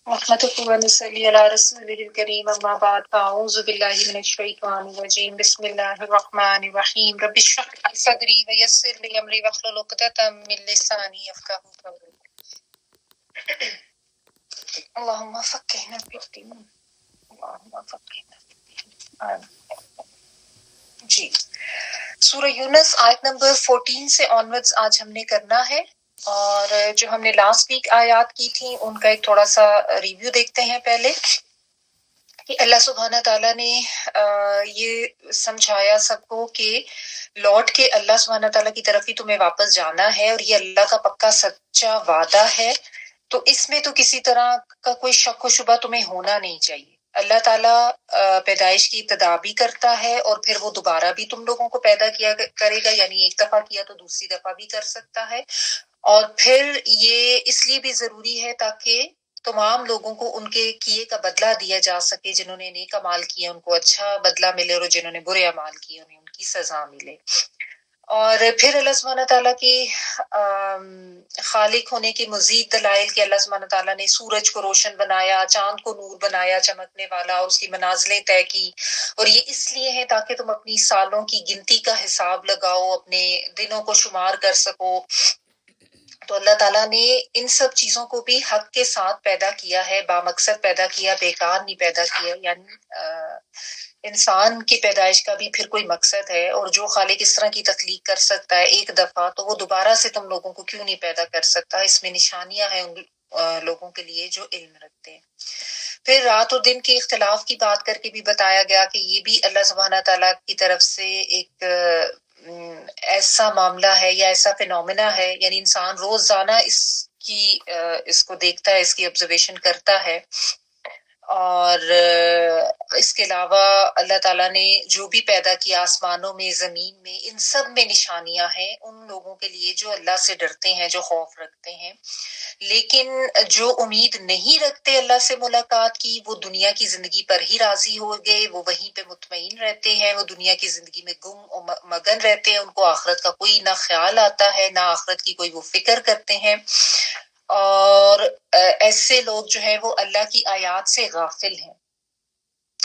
نحمده ونصلي على رسوله الكريم أما بعد فأعوذ بالله من الشيطان الرجيم بسم الله الرحمن الرحيم رب اشرح لي صدري ويسر لي أمري واحلل عقدة من لساني يفقهوا قولي اللهم فقهنا في الدين اللهم فقهنا في الدين آمين جی سورہ یونس آیت نمبر 14 سے آنورڈز آج ہم نے کرنا ہے، اور جو ہم نے لاسٹ ویک آیات کی تھی ان کا ایک تھوڑا سا ریویو دیکھتے ہیں پہلے کہ اللہ سبحانہ تعالیٰ نے یہ سمجھایا سب کو کہ لوٹ کے اللہ سبحانہ تعالیٰ کی طرف ہی تمہیں واپس جانا ہے، اور یہ اللہ کا پکا سچا وعدہ ہے، تو اس میں تو کسی طرح کا کوئی شک و شبہ تمہیں ہونا نہیں چاہیے۔ اللہ تعالیٰ پیدائش کی ابتدا بھی کرتا ہے اور پھر وہ دوبارہ بھی تم لوگوں کو پیدا کیا کرے گا، یعنی ایک دفعہ کیا تو دوسری دفعہ بھی کر سکتا ہے، اور پھر یہ اس لیے بھی ضروری ہے تاکہ تمام لوگوں کو ان کے کیے کا بدلہ دیا جا سکے، جنہوں نے نیک اعمال کیے ان کو اچھا بدلہ ملے، اور جنہوں نے برے اعمال کیے انہیں ان کی سزا ملے۔ اور پھر اللہ سبحانہ تعالیٰ کی خالق ہونے کے مزید دلائل کہ اللہ سبحانہ تعالیٰ نے سورج کو روشن بنایا، چاند کو نور بنایا چمکنے والا، اور اس کی منازلیں طے کی، اور یہ اس لیے ہے تاکہ تم اپنی سالوں کی گنتی کا حساب لگاؤ، اپنے دنوں کو شمار کر سکو۔ تو اللہ تعالیٰ نے ان سب چیزوں کو بھی حق کے ساتھ پیدا کیا ہے، بامقصد پیدا کیا، بیکار نہیں پیدا کیا، یعنی انسان کی پیدائش کا بھی پھر کوئی مقصد ہے، اور جو خالق اس طرح کی تخلیق کر سکتا ہے ایک دفعہ، تو وہ دوبارہ سے تم لوگوں کو کیوں نہیں پیدا کر سکتا؟ اس میں نشانیاں ہیں ان لوگوں کے لیے جو علم رکھتے ہیں۔ پھر رات اور دن کے اختلاف کی بات کر کے بھی بتایا گیا کہ یہ بھی اللہ سبحانہ تعالیٰ کی طرف سے ایک ایسا معاملہ ہے یا ایسا فینومینا ہے، یعنی انسان روزانہ اس کو دیکھتا ہے، اس کی آبزرویشن کرتا ہے۔ اور اس کے علاوہ اللہ تعالیٰ نے جو بھی پیدا کیا آسمانوں میں، زمین میں، ان سب میں نشانیاں ہیں ان لوگوں کے لیے جو اللہ سے ڈرتے ہیں، جو خوف رکھتے ہیں۔ لیکن جو امید نہیں رکھتے اللہ سے ملاقات کی، وہ دنیا کی زندگی پر ہی راضی ہو گئے، وہ وہیں پہ مطمئن رہتے ہیں، وہ دنیا کی زندگی میں گم و مگن رہتے ہیں، ان کو آخرت کا کوئی نہ خیال آتا ہے، نہ آخرت کی کوئی وہ فکر کرتے ہیں۔ اور ایسے لوگ جو ہیں وہ اللہ کی آیات سے غافل ہیں،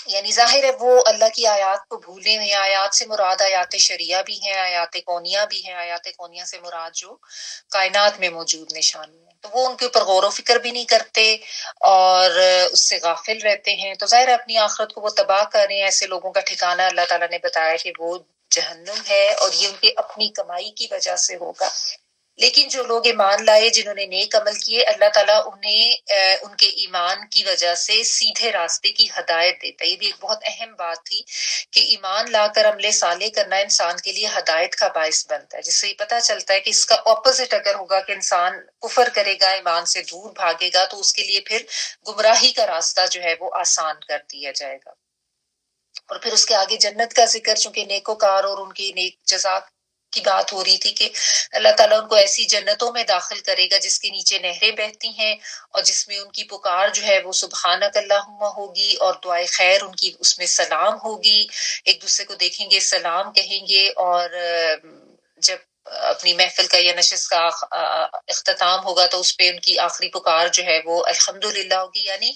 یعنی ظاہر ہے وہ اللہ کی آیات کو بھولے ہوئے ہیں۔ آیات سے مراد آیات شریعہ بھی ہیں، آیات کونیہ بھی ہیں۔ آیات کونیہ سے مراد جو کائنات میں موجود نشانی ہیں، تو وہ ان کے اوپر غور و فکر بھی نہیں کرتے اور اس سے غافل رہتے ہیں، تو ظاہر ہے اپنی آخرت کو وہ تباہ کر رہے ہیں۔ ایسے لوگوں کا ٹھکانہ اللہ تعالیٰ نے بتایا کہ وہ جہنم ہے، اور یہ ان کی اپنی کمائی کی وجہ سے ہوگا۔ لیکن جو لوگ ایمان لائے، جنہوں نے نیک عمل کیے، اللہ تعالیٰ انہیں ان کے ایمان کی وجہ سے سیدھے راستے کی ہدایت دیتا ہے۔ یہ بھی ایک بہت اہم بات تھی کہ ایمان لا کر عمل صالح کرنا انسان کے لیے ہدایت کا باعث بنتا ہے، جس سے یہ پتہ چلتا ہے کہ اس کا اپوزٹ اگر ہوگا کہ انسان کفر کرے گا، ایمان سے دور بھاگے گا، تو اس کے لیے پھر گمراہی کا راستہ جو ہے وہ آسان کر دیا جائے گا۔ اور پھر اس کے آگے جنت کا ذکر، چونکہ نیکوکار اور ان کی نیک جزا کی بات ہو رہی تھی کہ اللہ تعالیٰ ان کو ایسی جنتوں میں داخل کرے گا جس کے نیچے نہریں بہتی ہیں، اور جس میں ان کی پکار جو ہے وہ سبحانک اللہم ہوگی، اور دعائے خیر ان کی اس میں سلام ہوگی، ایک دوسرے کو دیکھیں گے سلام کہیں گے، اور جب اپنی محفل کا یا نشست کا اختتام ہوگا تو اس پہ ان کی آخری پکار جو ہے وہ الحمدللہ ہوگی، یعنی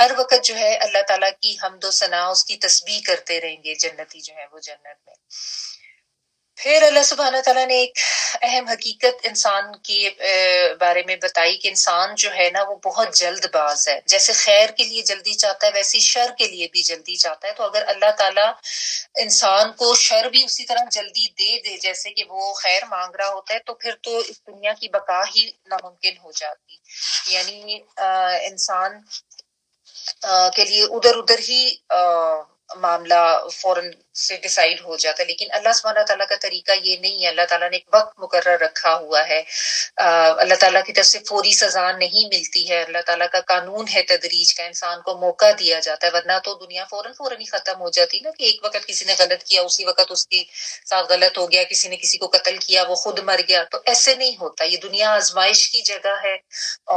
ہر وقت جو ہے اللہ تعالیٰ کی حمد و ثنا، اس کی تسبیح کرتے رہیں گے جنتی جو ہے وہ جنت میں۔ پھر اللہ سبحانہ تعالیٰ نے ایک اہم حقیقت انسان کے بارے میں بتائی کہ انسان جو ہے نا وہ بہت جلد باز ہے، جیسے خیر کے لیے جلدی چاہتا ہے ویسے شر کے لیے بھی جلدی چاہتا ہے۔ تو اگر اللہ تعالیٰ انسان کو شر بھی اسی طرح جلدی دے دے جیسے کہ وہ خیر مانگ رہا ہوتا ہے، تو پھر تو اس دنیا کی بقا ہی ناممکن ہو جاتی، یعنی انسان کے لیے ادھر ادھر ہی معاملہ فوراً سے ڈیسائیڈ ہو جاتا ہے۔ لیکن اللہ سبحانہ تعالیٰ کا طریقہ یہ نہیں ہے، اللہ تعالیٰ نے ایک وقت مقرر رکھا ہوا ہے، اللہ تعالیٰ کی طرف سے فوری سزا نہیں ملتی ہے، اللہ تعالیٰ کا قانون ہے تدریج کا، انسان کو موقع دیا جاتا ہے، ورنہ تو دنیا فوراً ہی ختم ہو جاتی نا، کہ ایک وقت کسی نے غلط کیا اسی وقت اس کے ساتھ غلط ہو گیا، کسی نے کسی کو قتل کیا وہ خود مر گیا، تو ایسے نہیں ہوتا۔ یہ دنیا آزمائش کی جگہ ہے،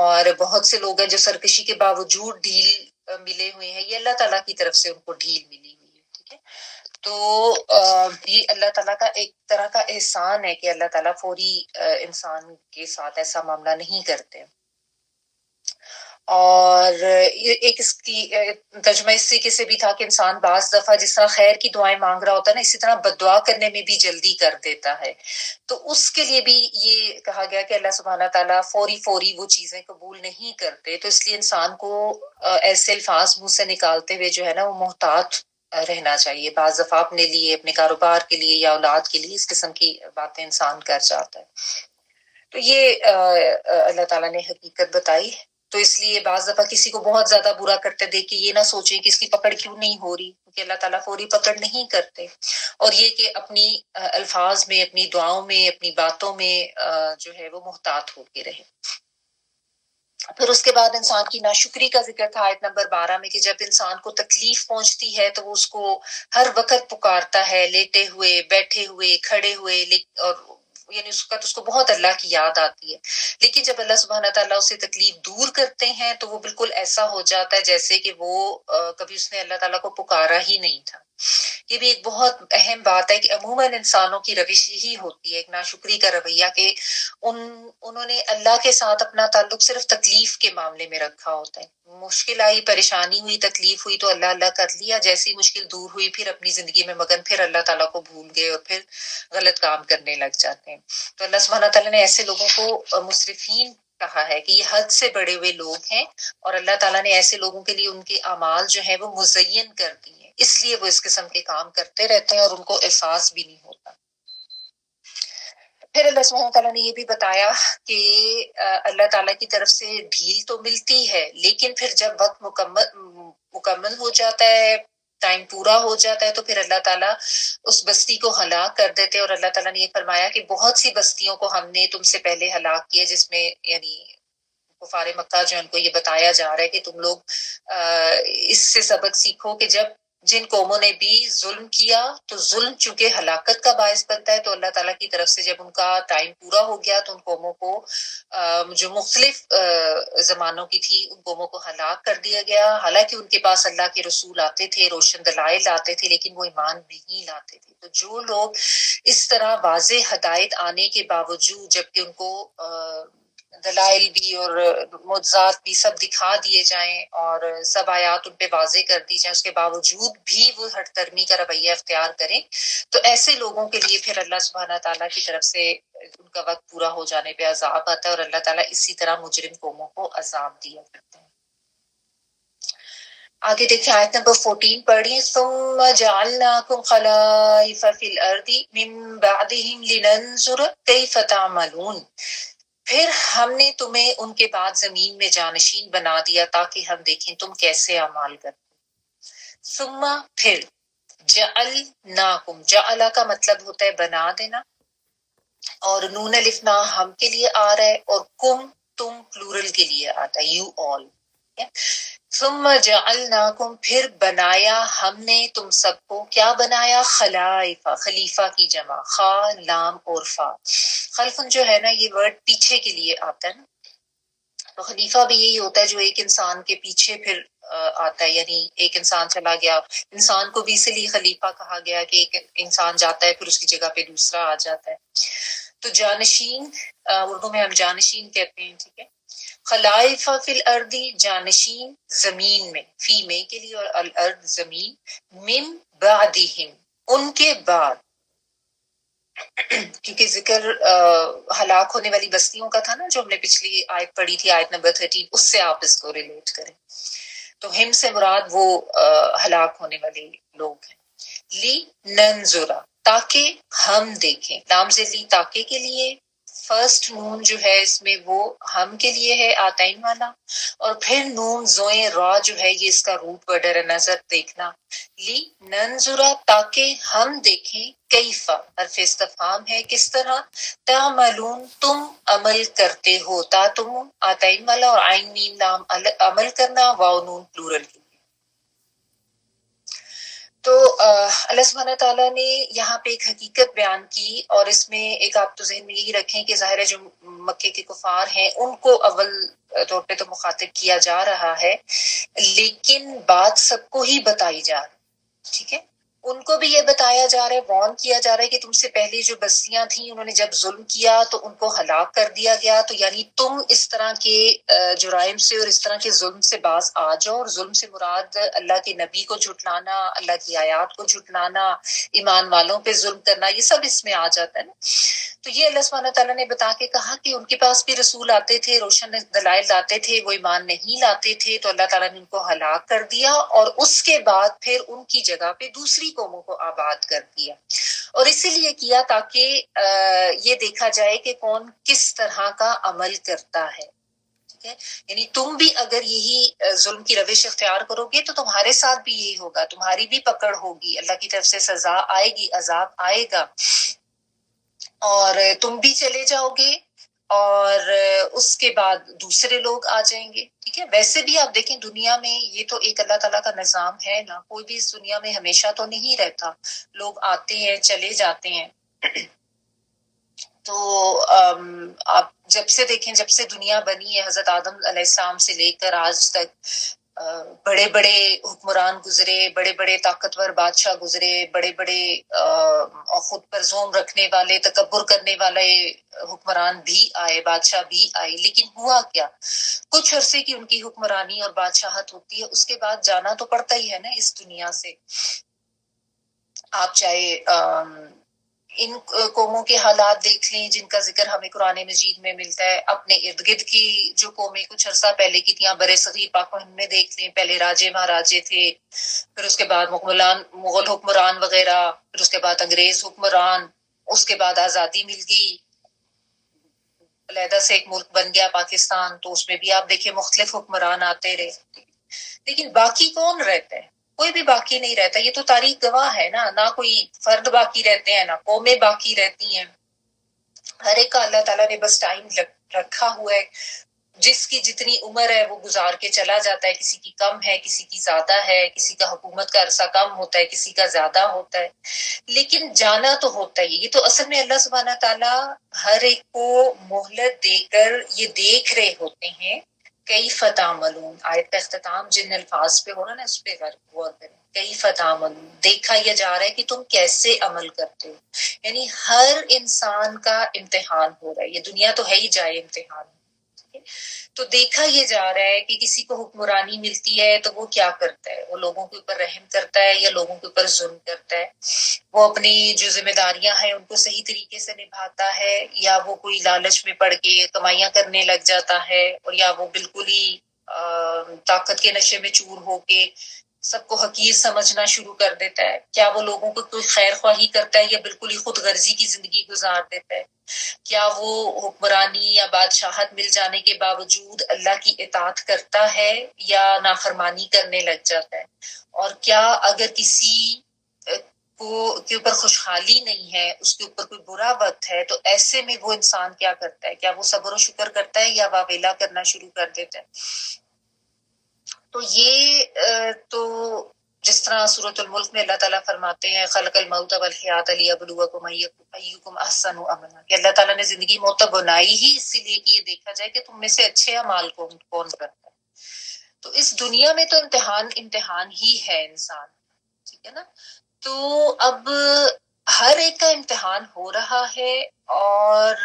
اور بہت سے لوگ ہیں جو سرکشی کے باوجود ڈھیل ملے ہوئے ہیں، یہ اللہ تعالیٰ کی طرف سے ان کو ڈھیل ملی ہوئی ہے، ٹھیک ہے۔ تو یہ اللہ تعالیٰ کا ایک طرح کا احسان ہے کہ اللہ تعالیٰ فوری انسان کے ساتھ ایسا معاملہ نہیں کرتے۔ اور اور ایک اس کی ترجمہ اس طریقے سے بھی تھا کہ انسان بعض دفعہ جس طرح خیر کی دعائیں مانگ رہا ہوتا ہے نا، اسی طرح بد دعا کرنے میں بھی جلدی کر دیتا ہے. تو اس کے لیے بھی یہ کہا گیا کہ اللہ سبحانہ تعالیٰ فوری وہ چیزیں قبول نہیں کرتے. تو اس لیے انسان کو ایسے الفاظ منہ سے نکالتے ہوئے جو ہے نا وہ محتاط رہنا چاہیے. بعض دفعہ اپنے لیے، اپنے کاروبار کے لیے یا اولاد کے لیے اس قسم کی باتیں انسان کر جاتا ہے. تو یہ اللہ تعالیٰ نے حقیقت بتائی. تو اس لیے بعض دفعہ کسی کو بہت زیادہ برا کرتے دیکھ کے یہ نہ سوچیں کہ اس کی پکڑ کیوں نہیں ہو رہی، کیونکہ اللہ تعالیٰ فوری پکڑ نہیں کرتے. اور یہ کہ اپنی الفاظ میں، اپنی دعاؤں میں، اپنی باتوں میں جو ہے وہ محتاط ہو کے رہے. پھر اس کے بعد انسان کی ناشکری کا ذکر تھا آیت نمبر 12 میں، کہ جب انسان کو تکلیف پہنچتی ہے تو وہ اس کو ہر وقت پکارتا ہے، لیٹے ہوئے، بیٹھے ہوئے، کھڑے ہوئے، اور یعنی اس کو بہت اللہ کی یاد آتی ہے. لیکن جب اللہ سبحانہ تعالیٰ اسے تکلیف دور کرتے ہیں تو وہ بالکل ایسا ہو جاتا ہے جیسے کہ وہ کبھی اس نے اللہ تعالیٰ کو پکارا ہی نہیں تھا. یہ بھی ایک بہت اہم بات ہے کہ عموماً انسانوں کی روش یہی ہوتی ہے، ایک ناشکری کا رویہ، کہ انہوں نے اللہ کے ساتھ اپنا تعلق صرف تکلیف کے معاملے میں رکھا ہوتا ہے. مشکل آئی، پریشانی ہوئی، تکلیف ہوئی تو اللہ کر لیا، جیسی مشکل دور ہوئی پھر اپنی زندگی میں مگن، پھر اللہ تعالیٰ کو بھول گئے اور پھر غلط کام کرنے لگ جاتے ہیں. تو اللہ سبحانہ تعالیٰ نے ایسے لوگوں کو مسرفین کہا ہے کہ یہ حد سے بڑے ہوئے لوگ ہیں، اور اللہ تعالیٰ نے ایسے لوگوں کے لیے ان کے اعمال جو ہے وہ مزین کر دی ہیں، اس لیے وہ اس قسم کے کام کرتے رہتے ہیں اور ان کو احساس بھی نہیں ہوتا. پھر اللہ سبحانہ تعالیٰ نے یہ بھی بتایا کہ اللہ تعالیٰ کی طرف سے ڈھیل تو ملتی ہے، لیکن پھر جب وقت مکمل ہو جاتا ہے، ٹائم پورا ہو جاتا ہے، تو پھر اللہ تعالیٰ اس بستی کو ہلاک کر دیتے. اور اللہ تعالیٰ نے یہ فرمایا کہ بہت سی بستیوں کو ہم نے تم سے پہلے ہلاک کیا، جس میں یعنی کفار مکہ جو ان کو یہ بتایا جا رہا ہے کہ تم لوگ اس سے سبق سیکھو کہ جن قوموں نے بھی ظلم کیا تو ظلم چونکہ ہلاکت کا باعث بنتا ہے، تو اللہ تعالیٰ کی طرف سے جب ان کا ٹائم پورا ہو گیا تو ان قوموں کو جو مختلف زمانوں کی تھی ان قوموں کو ہلاک کر دیا گیا. حالانکہ ان کے پاس اللہ کے رسول آتے تھے، روشن دلائل آتے تھے، لیکن وہ ایمان نہیں لاتے تھے. تو جو لوگ اس طرح واضح ہدایت آنے کے باوجود، جبکہ ان کو دلائل بھی اور معجزات بھی سب دکھا دیے جائیں اور سب آیات ان پہ واضح کر دی جائیں، اس کے باوجود بھی وہ ہٹ درمی کا رویہ اختیار کریں، تو ایسے لوگوں کے لیے پھر اللہ سبحانہ تعالیٰ کی طرف سے ان کا وقت پورا ہو جانے پہ عذاب آتا ہے، اور اللہ تعالیٰ اسی طرح مجرم قوموں کو عذاب دیا کرتے ہیں. آگے دیکھیں آیت نمبر 14 پڑھی. ثم جعلناکم خلائف فی الارض من بعدہم لننظر کیف تعملون. پھر ہم نے تمہیں ان کے بعد زمین میں جانشین بنا دیا تاکہ ہم دیکھیں تم کیسے اعمال کرتے. ثم پھر، جعلناکم، جعل کا مطلب ہوتا ہے بنا دینا، اور نون الف نا ہم کے لیے آ رہا ہے، اور کم تم پلورل کے لیے آتا ہے، یو آل. ثم جعلناکم، پھر بنایا ہم نے تم سب کو. کیا بنایا؟ خلائف، خلیفہ کی جمع، خا لام اور فا. خلفن جو ہے نا یہ ورڈ پیچھے کے لیے آتا ہے نا، تو خلیفہ بھی یہی ہوتا ہے جو ایک انسان کے پیچھے پھر آتا ہے، یعنی ایک انسان چلا گیا، انسان کو بھی اسی لیے خلیفہ کہا گیا کہ ایک انسان جاتا ہے پھر اس کی جگہ پہ دوسرا آ جاتا ہے. تو جانشین، اردو میں ہم جانشین کہتے ہیں، ٹھیک ہے. خلائف فی الارض، جانشین زمین میں، فی میں کے لیے اور الارض زمین، من بعدہم ان کے بعد، کیونکہ ذکر ہلاک ہونے والی بستیوں کا تھا نا جو ہم نے پچھلی آیت پڑھی تھی، آیت نمبر 13، اس سے آپ اس کو ریلیٹ کریں. تو ہم سے مراد وہ ہلاک ہونے والے لوگ ہیں. لی ننظرا، تاکہ ہم دیکھیں، لام سے لی تاکہ کے لیے، فرسٹ نون جو ہے اس میں وہ ہم کے لیے ہے آتین والا، اور پھر نون زوئیں را جو ہے یہ اس کا روٹ ورڈ ہے، نظر دیکھنا. لی ننظرا، تاکہ ہم دیکھیں، کیفا حرف استفہام ہے، کس طرح، تعملون تم عمل کرتے ہو، تا تم آتین والا اور عین میم لام عمل کرنا، واو نون پلورل کی. تو اللہ سبحانہ تعالیٰ نے یہاں پہ ایک حقیقت بیان کی، اور اس میں ایک آپ تو ذہن میں یہی رکھیں کہ ظاہر ہے جو مکے کے کفار ہیں ان کو اول طور پہ تو مخاطب کیا جا رہا ہے، لیکن بات سب کو ہی بتائی جا رہی، ٹھیک ہے. ان کو بھی یہ بتایا جا رہا ہے، وارن کیا جا رہا ہے کہ تم سے پہلے جو بستیاں تھیں انہوں نے جب ظلم کیا تو ان کو ہلاک کر دیا گیا، تو یعنی تم اس طرح کے جرائم سے اور اس طرح کے ظلم سے باز آ جاؤ. اور ظلم سے مراد اللہ کے نبی کو جھٹلانا، اللہ کی آیات کو جھٹلانا، ایمان والوں پہ ظلم کرنا، یہ سب اس میں آ جاتا ہے نا. تو یہ اللہ سبحانہ تعالیٰ نے بتا کے کہا کہ ان کے پاس بھی رسول آتے تھے، روشن دلائل لاتے تھے، وہ ایمان نہیں لاتے تھے، تو اللہ تعالیٰ نے ان کو ہلاک کر دیا اور اس کے بعد پھر ان کی جگہ پہ دوسری قوموں کو آباد کر دیا. اور اسی لیے کیا تاکہ یہ دیکھا جائے کہ کون کس طرح کا عمل کرتا ہے. ٹھیک ہے، یعنی تم بھی اگر یہی ظلم کی روش اختیار کرو گے تو تمہارے ساتھ بھی یہی ہوگا، تمہاری بھی پکڑ ہوگی، اللہ کی طرف سے سزا آئے گی، عذاب آئے گا اور تم بھی چلے جاؤ گے اور اس کے بعد دوسرے لوگ آ جائیں گے. ٹھیک ہے، ویسے بھی آپ دیکھیں دنیا میں یہ تو ایک اللہ تعالیٰ کا نظام ہے نا، کوئی بھی اس دنیا میں ہمیشہ تو نہیں رہتا، لوگ آتے ہیں چلے جاتے ہیں. تو آپ جب سے دیکھیں، جب سے دنیا بنی ہے حضرت آدم علیہ السلام سے لے کر آج تک بڑے بڑے حکمران گزرے، بڑے بڑے طاقتور بادشاہ گزرے، بڑے بڑے خود پر زوم رکھنے والے، تکبر کرنے والے حکمران بھی آئے، بادشاہ بھی آئے. لیکن ہوا کیا، کچھ عرصے کی ان کی حکمرانی اور بادشاہت ہوتی ہے، اس کے بعد جانا تو پڑتا ہی ہے نا اس دنیا سے. آپ چاہے ان قوموں کے حالات دیکھ لیں جن کا ذکر ہمیں قرآن مجید میں ملتا ہے، اپنے ارد گرد کی جو قومیں کچھ عرصہ پہلے کی تھیں، برے صغیر پاک و ہند میں دیکھ لیں، پہلے راجے مہاراجے تھے، پھر اس کے بعد مغل حکمران وغیرہ، پھر اس کے بعد انگریز حکمران، اس کے بعد آزادی مل گئی، علیحدہ سے ایک ملک بن گیا پاکستان، تو اس میں بھی آپ دیکھیں مختلف حکمران آتے رہے. لیکن باقی کون رہتا ہے؟ کوئی بھی باقی نہیں رہتا. یہ تو تاریخ گواہ ہے نا، نہ کوئی فرد باقی رہتے ہیں، نہ قومیں باقی رہتی ہیں. ہر ایک کا اللہ تعالیٰ نے بس ٹائم رکھا ہوا ہے، جس کی جتنی عمر ہے وہ گزار کے چلا جاتا ہے. کسی کی کم ہے، کسی کی زیادہ ہے، کسی کا حکومت کا عرصہ کم ہوتا ہے، کسی کا زیادہ ہوتا ہے، لیکن جانا تو ہوتا ہی. یہ تو اصل میں اللہ سبحانہ تعالیٰ ہر ایک کو مہلت دے کر یہ دیکھ رہے ہوتے ہیں. کئی فتعملون، آیت کا اختتام جن الفاظ پہ ہو رہا نا اس پہ غور کریں. کئی فتعملون، دیکھا یہ جا رہا ہے کہ تم کیسے عمل کرتے ہو. یعنی ہر انسان کا امتحان ہو رہا ہے، یہ دنیا تو ہے ہی جائے امتحان. تو دیکھا یہ جا رہا ہے کہ کسی کو حکمرانی ملتی ہے تو وہ کیا کرتا ہے، وہ لوگوں کے اوپر رحم کرتا ہے یا لوگوں کے اوپر ظلم کرتا ہے. وہ اپنی جو ذمہ داریاں ہیں ان کو صحیح طریقے سے نبھاتا ہے یا وہ کوئی لالچ میں پڑ کے کمائیاں کرنے لگ جاتا ہے، اور یا وہ بالکل ہی طاقت کے نشے میں چور ہو کے سب کو حقیر سمجھنا شروع کر دیتا ہے. کیا وہ لوگوں کو کوئی خیر خواہی کرتا ہے یا بالکل ہی خود غرضی کی زندگی گزار دیتا ہے. کیا وہ حکمرانی یا بادشاہت مل جانے کے باوجود اللہ کی اطاعت کرتا ہے یا نافرمانی کرنے لگ جاتا ہے. اور کیا اگر کسی کے اوپر خوشحالی نہیں ہے، اس کے اوپر کوئی برا وقت ہے، تو ایسے میں وہ انسان کیا کرتا ہے، کیا وہ صبر و شکر کرتا ہے یا واویلا کرنا شروع کر دیتا ہے. تو یہ تو جس طرح سورۃ الملک میں اللہ تعالیٰ فرماتے ہیں خلق الموت والحیات لیبلوکم ایکم احسن عملا، کہ اللہ تعالیٰ نے زندگی موت بنائی ہی اسی لیے کہ یہ دیکھا جائے کہ تم میں سے اچھے اعمال کون کرتا ہے. تو اس دنیا میں تو امتحان ہی ہے انسان. ٹھیک ہے نا. تو اب ہر ایک کا امتحان ہو رہا ہے، اور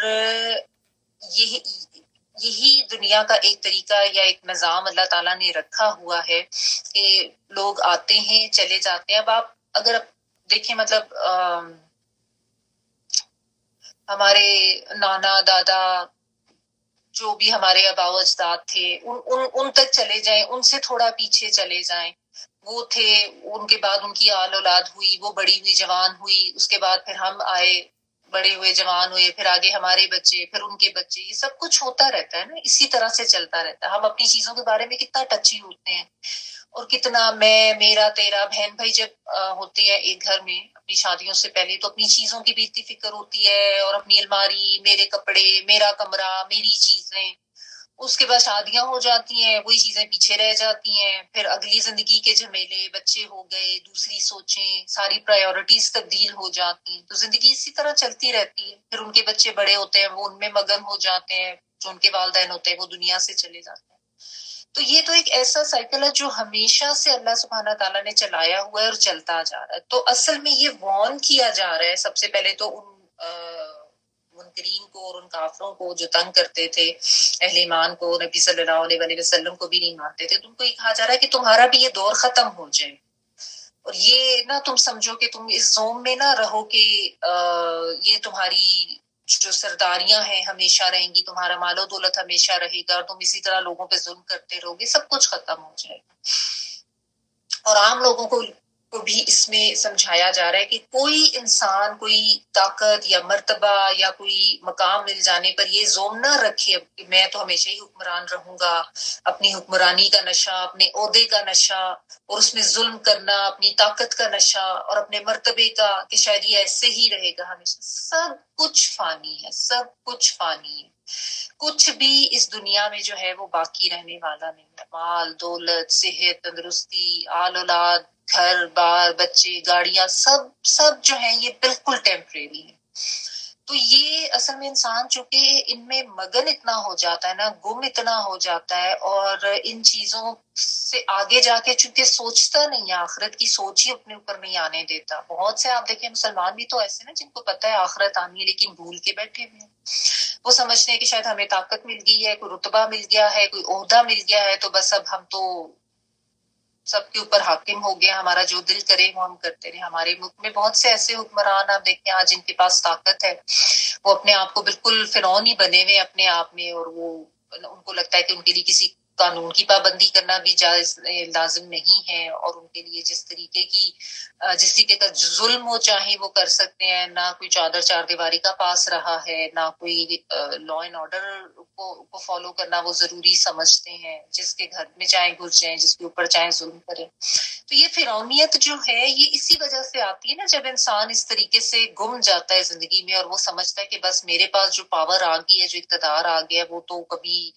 یہی دنیا کا ایک طریقہ یا ایک نظام اللہ تعالیٰ نے رکھا ہوا ہے کہ لوگ آتے ہیں چلے جاتے ہیں. اب آپ اگر دیکھیں مطلب ہمارے نانا دادا جو بھی ہمارے آباء و اجداد تھے ان تک چلے جائیں، ان سے تھوڑا پیچھے چلے جائیں، وہ تھے، ان کے بعد ان کی آل اولاد ہوئی، وہ بڑی ہوئی جوان ہوئی، اس کے بعد پھر ہم آئے، بڑے ہوئے جوان ہوئے، پھر آگے ہمارے بچے، پھر ان کے بچے، یہ سب کچھ ہوتا رہتا ہے نا، اسی طرح سے چلتا رہتا ہے. ہم اپنی چیزوں کے بارے میں کتنا ٹچی ہوتے ہیں، اور کتنا میں میرا تیرا، بہن بھائی جب ہوتے ہیں ایک گھر میں اپنی شادیوں سے پہلے تو اپنی چیزوں کی بھی اتنی فکر ہوتی ہے، اور اپنی الماری، میرے کپڑے، میرا کمرہ، میری چیزیں. اس کے بعد شادیاں ہو جاتی ہیں، وہی چیزیں پیچھے رہ جاتی ہیں، پھر اگلی زندگی کے جھمیلے، بچے ہو گئے، دوسری سوچیں، ساری پرائیورٹیز تبدیل ہو جاتی ہیں. تو زندگی اسی طرح چلتی رہتی ہے. پھر ان کے بچے بڑے ہوتے ہیں، وہ ان میں مگن ہو جاتے ہیں، جو ان کے والدین ہوتے ہیں وہ دنیا سے چلے جاتے ہیں. تو یہ تو ایک ایسا سائیکل ہے جو ہمیشہ سے اللہ سبحانہ تعالیٰ نے چلایا ہوا ہے اور چلتا جا رہا ہے. تو اصل میں یہ وارن کیا جا رہا ہے سب سے پہلے تو ان منکرین کو اور ان کافروں کو جو تنگ کرتے تھے اہل ایمان کو, نبی صلی اللہ علیہ وسلم کو بھی نہیں مانتے تھے, تو ان کو یہ کہا جا رہا ہے کہ تمہارا بھی یہ دور ختم ہو جائے, اور یہ نہ تم سمجھو کہ تم اس زوم میں نہ رہو کہ یہ تمہاری جو سرداریاں ہیں ہمیشہ رہیں گی, تمہارا مال و دولت ہمیشہ رہے گا, اور تم اسی طرح لوگوں پہ ظلم کرتے رہو گے, سب کچھ ختم ہو جائے گا. اور عام لوگوں کو بھی اس میں سمجھایا جا رہا ہے کہ کوئی انسان کوئی طاقت یا مرتبہ یا کوئی مقام مل جانے پر یہ زوم نہ رکھے کہ میں تو ہمیشہ ہی حکمران رہوں گا, اپنی حکمرانی کا نشہ, اپنے عہدے کا نشہ, اور اس میں ظلم کرنا, اپنی طاقت کا نشہ, اور اپنے مرتبے کا کہ شاید یہ ایسے ہی رہے گا ہمیشہ. سب کچھ فانی ہے, سب کچھ فانی ہے. کچھ بھی اس دنیا میں جو ہے وہ باقی رہنے والا نہیں ہے. مال, دولت, صحت, تندرستی, آل اولاد, گھر بار, بچے, گاڑیاں, سب جو ہیں یہ بالکل ٹیمپریری ہے. تو یہ اصل میں انسان چونکہ ان میں مگن اتنا ہو جاتا ہے نا, گم اتنا ہو جاتا ہے, اور ان چیزوں سے آگے جا کے چونکہ سوچتا نہیں ہے, آخرت کی سوچ ہی اپنے اوپر نہیں آنے دیتا. بہت سے آپ دیکھیں مسلمان بھی تو ایسے نا جن کو پتہ ہے آخرت آنی ہے لیکن بھول کے بیٹھے ہوئے ہیں. وہ سمجھتے ہیں کہ شاید ہمیں طاقت مل گئی ہے, کوئی رتبہ مل گیا ہے, کوئی عہدہ مل گیا ہے, تو بس اب ہم تو سب کے اوپر حاکم ہو گیا, ہمارا جو دل کرے وہ ہم کرتے رہے. ہمارے ملک میں بہت سے ایسے حکمران آپ دیکھیں آج جن کے پاس طاقت ہے, وہ اپنے آپ کو بالکل فرعون ہی بنے ہوئے اپنے آپ میں, اور وہ ان کو لگتا ہے کہ ان کے لیے کسی قانون کی پابندی کرنا بھی جائز لازم نہیں ہے, اور ان کے لیے جس طریقے کا ظلم وہ چاہیں وہ کر سکتے ہیں. نہ کوئی چار دیواری کا پاس رہا ہے, نہ کوئی لا اینڈ آرڈر کو فالو کرنا وہ ضروری سمجھتے ہیں. جس کے گھر میں چاہے گھس جائیں, جس کے اوپر چاہے ظلم کریں. تو یہ فرعونیت جو ہے یہ اسی وجہ سے آتی ہے نا, جب انسان اس طریقے سے گم جاتا ہے زندگی میں, اور وہ سمجھتا ہے کہ بس میرے پاس جو پاور آ گئی ہے, جو اقتدار آ گیا ہے, وہ تو کبھی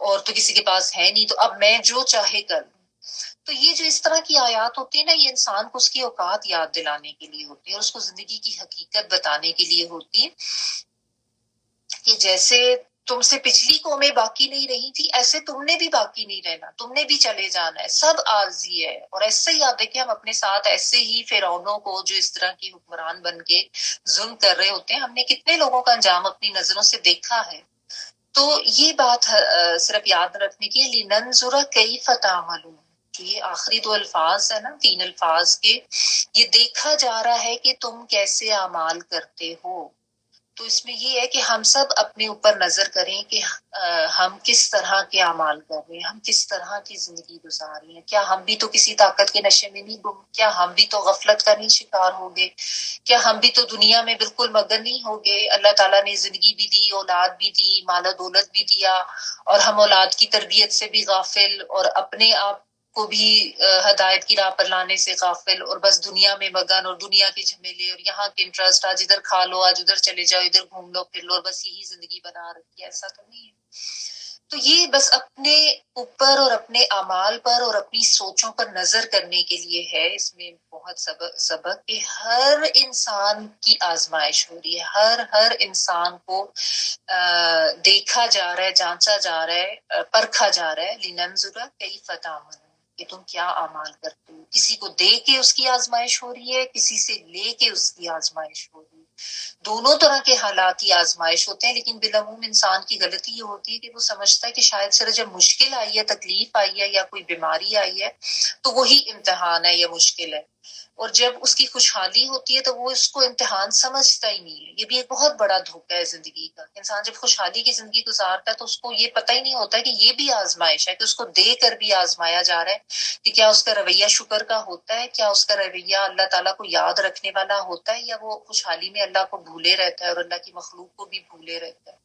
اور تو کسی کے پاس ہے نہیں, تو اب میں جو چاہے کر لوں. تو یہ جو اس طرح کی آیات ہوتی ہے نا, یہ انسان کو اس کی اوقات یاد دلانے کے لیے ہوتی ہے, اور اس کو زندگی کی حقیقت بتانے کے لیے ہوتی ہے کہ جیسے تم سے پچھلی قومیں باقی نہیں رہی تھی, ایسے تم نے بھی باقی نہیں رہنا, تم نے بھی چلے جانا ہے, سب عارضی ہے. اور ایسے ہی آپ دیکھیں ہم اپنے ساتھ ایسے ہی فرعونوں کو جو اس طرح کی حکمران بن کے ظلم کر رہے ہوتے ہیں, ہم نے کتنے لوگوں کا انجام اپنی نظروں سے دیکھا ہے. تو یہ بات صرف یاد رکھنے کی, لننظر کیف تعملون, جو یہ آخری دو الفاظ ہے نا, 3 الفاظ کے, یہ دیکھا جا رہا ہے کہ تم کیسے اعمال کرتے ہو. تو اس میں یہ ہے کہ ہم سب اپنے اوپر نظر کریں کہ ہم کس طرح کے اعمال کر رہے ہیں, ہم کس طرح کی زندگی گزار رہے ہیں. کیا ہم بھی تو کسی طاقت کے نشے میں نہیں گم, کیا ہم بھی تو غفلت کا نہیں شکار ہو گئے, کیا ہم بھی تو دنیا میں بالکل مگن نہیں ہو گئے. اللہ تعالیٰ نے زندگی بھی دی, اولاد بھی دی, مال و دولت بھی دیا, اور ہم اولاد کی تربیت سے بھی غافل, اور اپنے آپ کو بھی ہدایت کی راہ پر لانے سے غافل, اور بس دنیا میں مگن, اور دنیا کے جھمیلے, اور یہاں کے انٹرسٹ, آج ادھر کھا لو, آج ادھر چلے جاؤ, ادھر گھوم لو پھر لو, اور بس یہی زندگی بنا رکھی ہے. ایسا تو نہیں ہے. تو یہ بس اپنے اوپر اور اپنے اعمال پر اور اپنی سوچوں پر نظر کرنے کے لیے ہے. اس میں بہت سبق کہ ہر انسان کی آزمائش ہو رہی ہے, ہر انسان کو دیکھا جا رہا ہے, جانچا جا رہا ہے, پرکھا جا رہا ہے. لننظر کیف تعملون, کہ تم کیا اعمال کرتے ہو. کسی کو دے کے اس کی آزمائش ہو رہی ہے, کسی سے لے کے اس کی آزمائش ہو رہی ہے. دونوں طرح کے حالات کی آزمائش ہوتے ہیں, لیکن بالعموم انسان کی غلطی یہ ہوتی ہے کہ وہ سمجھتا ہے کہ شاید صرف جب مشکل آئی ہے, تکلیف آئی ہے, یا کوئی بیماری آئی ہے, تو وہی امتحان ہے یا مشکل ہے. اور جب اس کی خوشحالی ہوتی ہے تو وہ اس کو امتحان سمجھتا ہی نہیں ہے. یہ بھی ایک بہت بڑا دھوکہ ہے زندگی کا. انسان جب خوشحالی کی زندگی گزارتا ہے تو اس کو یہ پتہ ہی نہیں ہوتا کہ یہ بھی آزمائش ہے, کہ اس کو دے کر بھی آزمایا جا رہا ہے کہ کیا اس کا رویہ شکر کا ہوتا ہے, کیا اس کا رویہ اللہ تعالیٰ کو یاد رکھنے والا ہوتا ہے, یا وہ خوشحالی میں اللہ کو بھولے رہتا ہے اور اللہ کی مخلوق کو بھی بھولے رہتا ہے.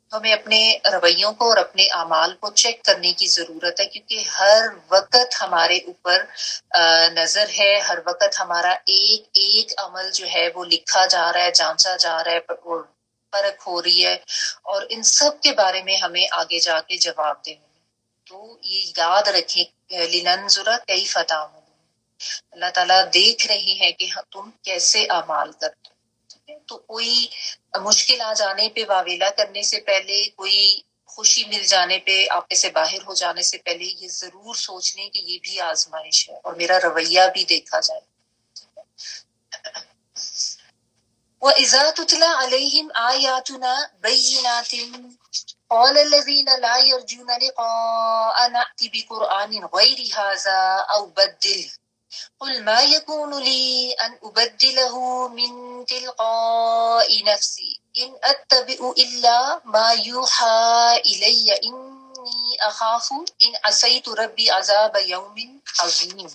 تو ہمیں اپنے رویوں کو اور اپنے اعمال کو چیک کرنے کی ضرورت ہے, کیونکہ ہر وقت ہمارے اوپر نظر ہے, ہر وقت ہمارا ایک ایک عمل جو ہے وہ لکھا جا رہا ہے, جانچا جا رہا ہے, اور پرکھ ہو رہی ہے, اور ان سب کے بارے میں ہمیں آگے جا کے جواب دینا. تو یہ یاد رکھیں, لننظر کیف تعملون, اللہ تعالیٰ دیکھ رہے ہیں کہ تم کیسے اعمال کرتے ہو. تو کوئی مشکل آ جانے پہ واویلا کرنے سے پہلے, کوئی خوشی مل جانے پہ آپ سے باہر ہو جانے سے پہلے یہ ضرور سوچ لیں کہ یہ بھی آزمائش ہے اور میرا رویہ بھی دیکھا جائے. وَإِذَا تُتْلَى عَلَيْهِمْ آيَاتُنَا بَيِّنَاتٍ قَالَ الَّذِينَ لَا يَرْجُونَ لِقَاءَنَا ائْتِ بِقُرْآنٍ غَيْرِ هَذَا أَوْ بَدِّلْهُ قُلْ مَا يَكُونُ لِي أَنْ أُبَدِّلَهُ مِنْ تِلْقَاءِ نَفْسِي إِنْ أَتَّبِعُ إِلَّا مَا يُوحَى إِلَيَّ إِنِّي أَخَافُ إِنْ عَصَيْتُ رَبِّي عَذَابَ يَوْمٍ عَظِيمٍ.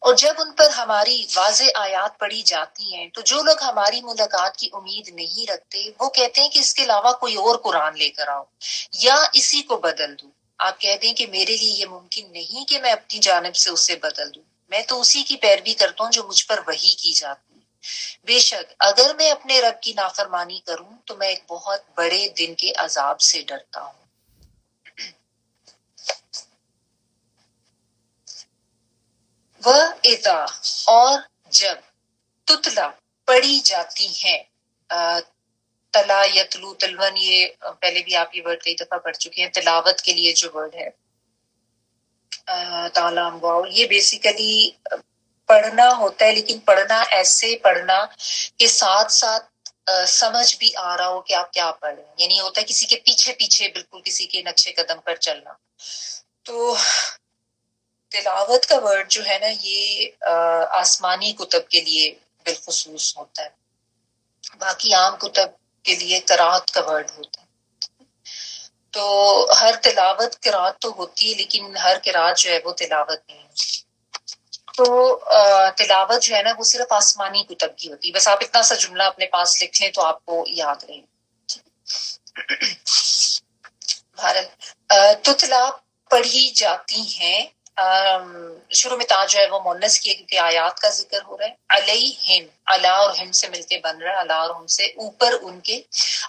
اور جب ان پر ہماری واضح آیات پڑھی جاتی ہیں تو جو لوگ ہماری ملاقات کی امید نہیں رکھتے وہ کہتے ہیں کہ اس کے علاوہ کوئی اور قرآن لے کر آؤ یا اسی کو بدل دوں. آپ کہہ دیں کہ میرے لیے یہ ممکن نہیں کہ میں اپنی جانب سے اسے بدل دوں. میں تو اسی کی پیروی کرتا ہوں جو مجھ پر وحی کی جاتی ہے. بے شک اگر میں اپنے رب کی نافرمانی کروں تو میں ایک بہت بڑے دن کے عذاب سے ڈرتا ہوں. وَإِذَا اور جب تتلا پڑھی جاتی ہیں. تلا یتلو تلون یہ پہلے بھی آپ یہ ورڈ کئی دفعہ پڑھ چکے ہیں. تلاوت کے لیے جو ورڈ ہے تالام واؤ یہ بیسیکلی پڑھنا ہوتا ہے لیکن پڑھنا ایسے پڑھنا کہ ساتھ ساتھ سمجھ بھی آ رہا ہو کہ آپ کیا پڑھ رہے ہیں. یعنی ہوتا ہے کسی کے پیچھے پیچھے بالکل کسی کے نقشے قدم پر چلنا. تو تلاوت کا ورڈ جو ہے نا یہ آسمانی کتب کے لیے بالخصوص ہوتا ہے. باقی عام کتب کے لیے قرات کا ورڈ ہوتا ہے. تو ہر تلاوت قرات تو ہوتی ہے لیکن ہر قرات جو ہے وہ تلاوت نہیں ہے. تو تلاوت جو ہے نا وہ صرف آسمانی کتب کی ہوتی ہے. بس آپ اتنا سا جملہ اپنے پاس لکھ لیں تو آپ کو یاد رہے. بھارت تتلا پڑھی جاتی ہیں. شروع میں تا جو ہے وہ مونس کی کیونکہ آیات کا ذکر ہو رہا ہے. علیہم علا اور ہم سے مل کے بن رہا ہے. علا اور ہم سے اوپر ان کے.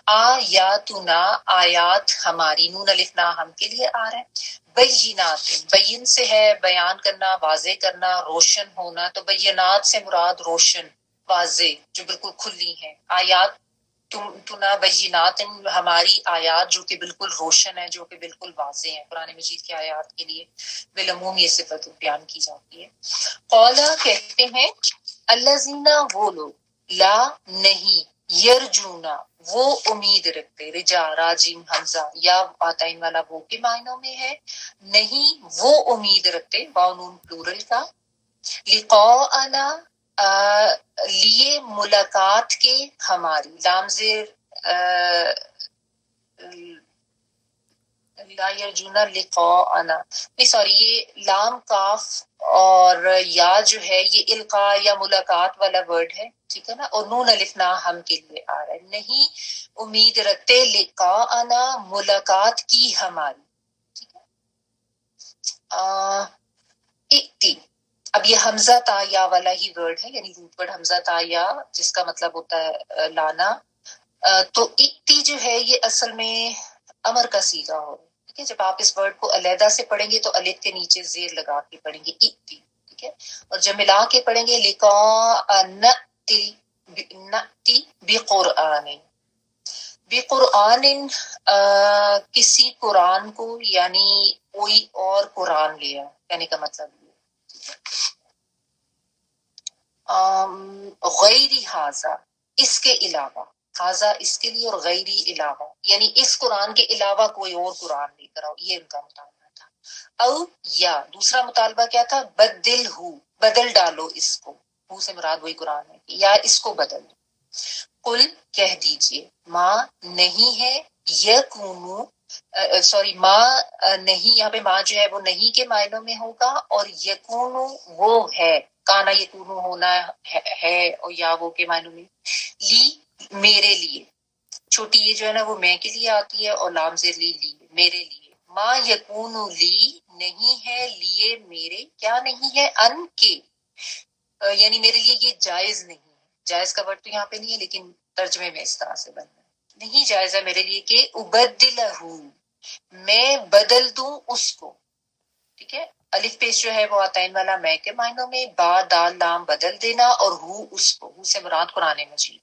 آیاتنا آیات ہماری نون الف نا ہم کے لیے آ رہا ہے. بینات بین سے ہے بیان کرنا واضح کرنا روشن ہونا. تو بینات سے مراد روشن واضح جو بالکل کھلی ہیں. آیات تنا بینات ہماری آیات جو کہ بالکل روشن ہے جو کہ بالکل واضح ہیں. قرآن مجید کی آیات کے لیے بالعموم یہ صفت بیان کی جاتی ہے. قولا کہتے ہیں الذین وہ لوگ لا نہیں یرجونا وہ امید رکھتے. رجا راجیم حمزہ یا آتائن والا وہ کے معنوں میں ہے. نہیں وہ امید رکھتے باؤنون پلورل کا. لقاءنا لیے ملاقات کے ہماری. لام زیر لا یرجونا لقاءنا نہیں سوری یہ لام کاف اور یا جو ہے یہ القاء یا ملاقات والا ورڈ ہے. ٹھیک ہے نا. اور نون الف نا ہم کے لیے آ رہا ہے. نہیں امید رکھتے لقاءنا ملاقات کی ہماری. ٹھیک ہے. اِتی اب یہ حمزہ تا یا والا ہی ورڈ ہے یعنی روٹ ورڈ حمزہ تا یا جس کا مطلب ہوتا ہے لانا. تو اِتی جو ہے یہ اصل میں امر کا صیغہ ہو. ٹھیک ہے. جب آپ اس ورڈ کو علیحدہ سے پڑھیں گے تو الف کے نیچے زیر لگا کے پڑھیں گے اِتی. ٹھیک ہے. اور جب ملا کے پڑھیں گے لقاء نأتی بقرآن بقرآن کسی قرآن کو یعنی کوئی اور قرآن لیا کہنے کا مطلب غیر حاضہ اس کے علاوہ. حاضہ اس کے لیے اور غیری علاوہ یعنی اس قرآن کے علاوہ کوئی اور قرآن لے کر آؤ. یہ ان کا مطالبہ تھا. او یا دوسرا مطالبہ کیا تھا بدل ہو بدل ڈالو اس کو. ہو سے مراد وہی قرآن ہے یا اس کو بدل دو. قل کہہ دیجئے ماں نہیں ہے یکونو سوری ماں نہیں یہاں پہ ماں جو ہے وہ نہیں کے معنوں میں ہوگا اور یکونو وہ ہے. کانا یکونو ہونا ہے اور یا وہ کے معنوں میں. لی میرے لیے چھوٹی یہ جو ہے نا وہ میں کے لیے آتی ہے اور لام زیر لی میرے لیے. ماں یکونو لی نہیں ہے لیے میرے کیا نہیں ہے ان کے یعنی میرے لیے یہ جائز نہیں ہے. جائز کا ورڈ تو یہاں پہ نہیں ہے لیکن ترجمے میں اس طرح سے بننا ہے. نہیں جائز ہے میرے لیے کہ ابدلہ میں بدل دوں اس کو. ٹھیک ہے. الف پیش جو ہے وہ آتائن والا میں کے معنوں میں. با دال لام بدل دینا اور ہو اس کو. ہو سے مراد قرآن مجید.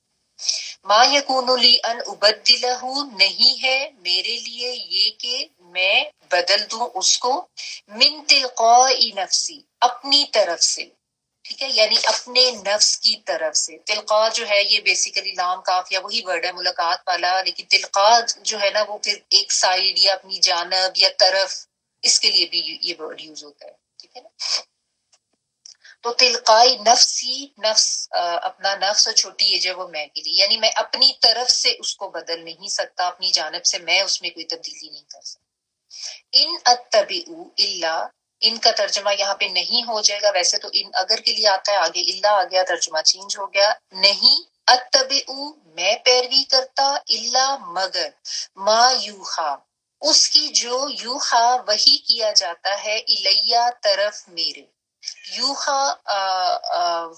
ما یکون لی ان ابدلہ، نہیں ہے میرے لیے یہ کہ میں بدل دوں اس کو، من تلقاء نفسی، اپنی طرف سے، ٹھیک ہے، یعنی اپنے نفس کی طرف سے۔ تلقاء جو ہے یہ بیسیکلی لام کاف یا وہی ورڈ ہے ملاقات والا، لیکن تلقاء جو ہے نا وہ پھر ایک سائیڈ یا اپنی جانب یا طرف، اس کے لیے بھی یہ ورڈ یوز ہوتا ہے، ٹھیک ہے نا۔ تو تلقائی نفسی، نفس اپنا نفس، اور چھوٹی ایج ہے وہ میں کے لیے، یعنی میں اپنی طرف سے اس کو بدل نہیں سکتا، اپنی جانب سے میں اس میں کوئی تبدیلی نہیں کر سکتا۔ ان اتبع الا، ان کا ترجمہ یہاں پہ نہیں ہو جائے گا، ویسے تو ان اگر کے لیے آتا ہے، آگے الا آ گیا، ترجمہ چینج ہو گیا، نہیں اتبع میں پیروی کرتا، الا مگر، ما یوحا اس کی جو یوحا وہی کیا جاتا ہے، الیہ طرف میرے۔ یوحا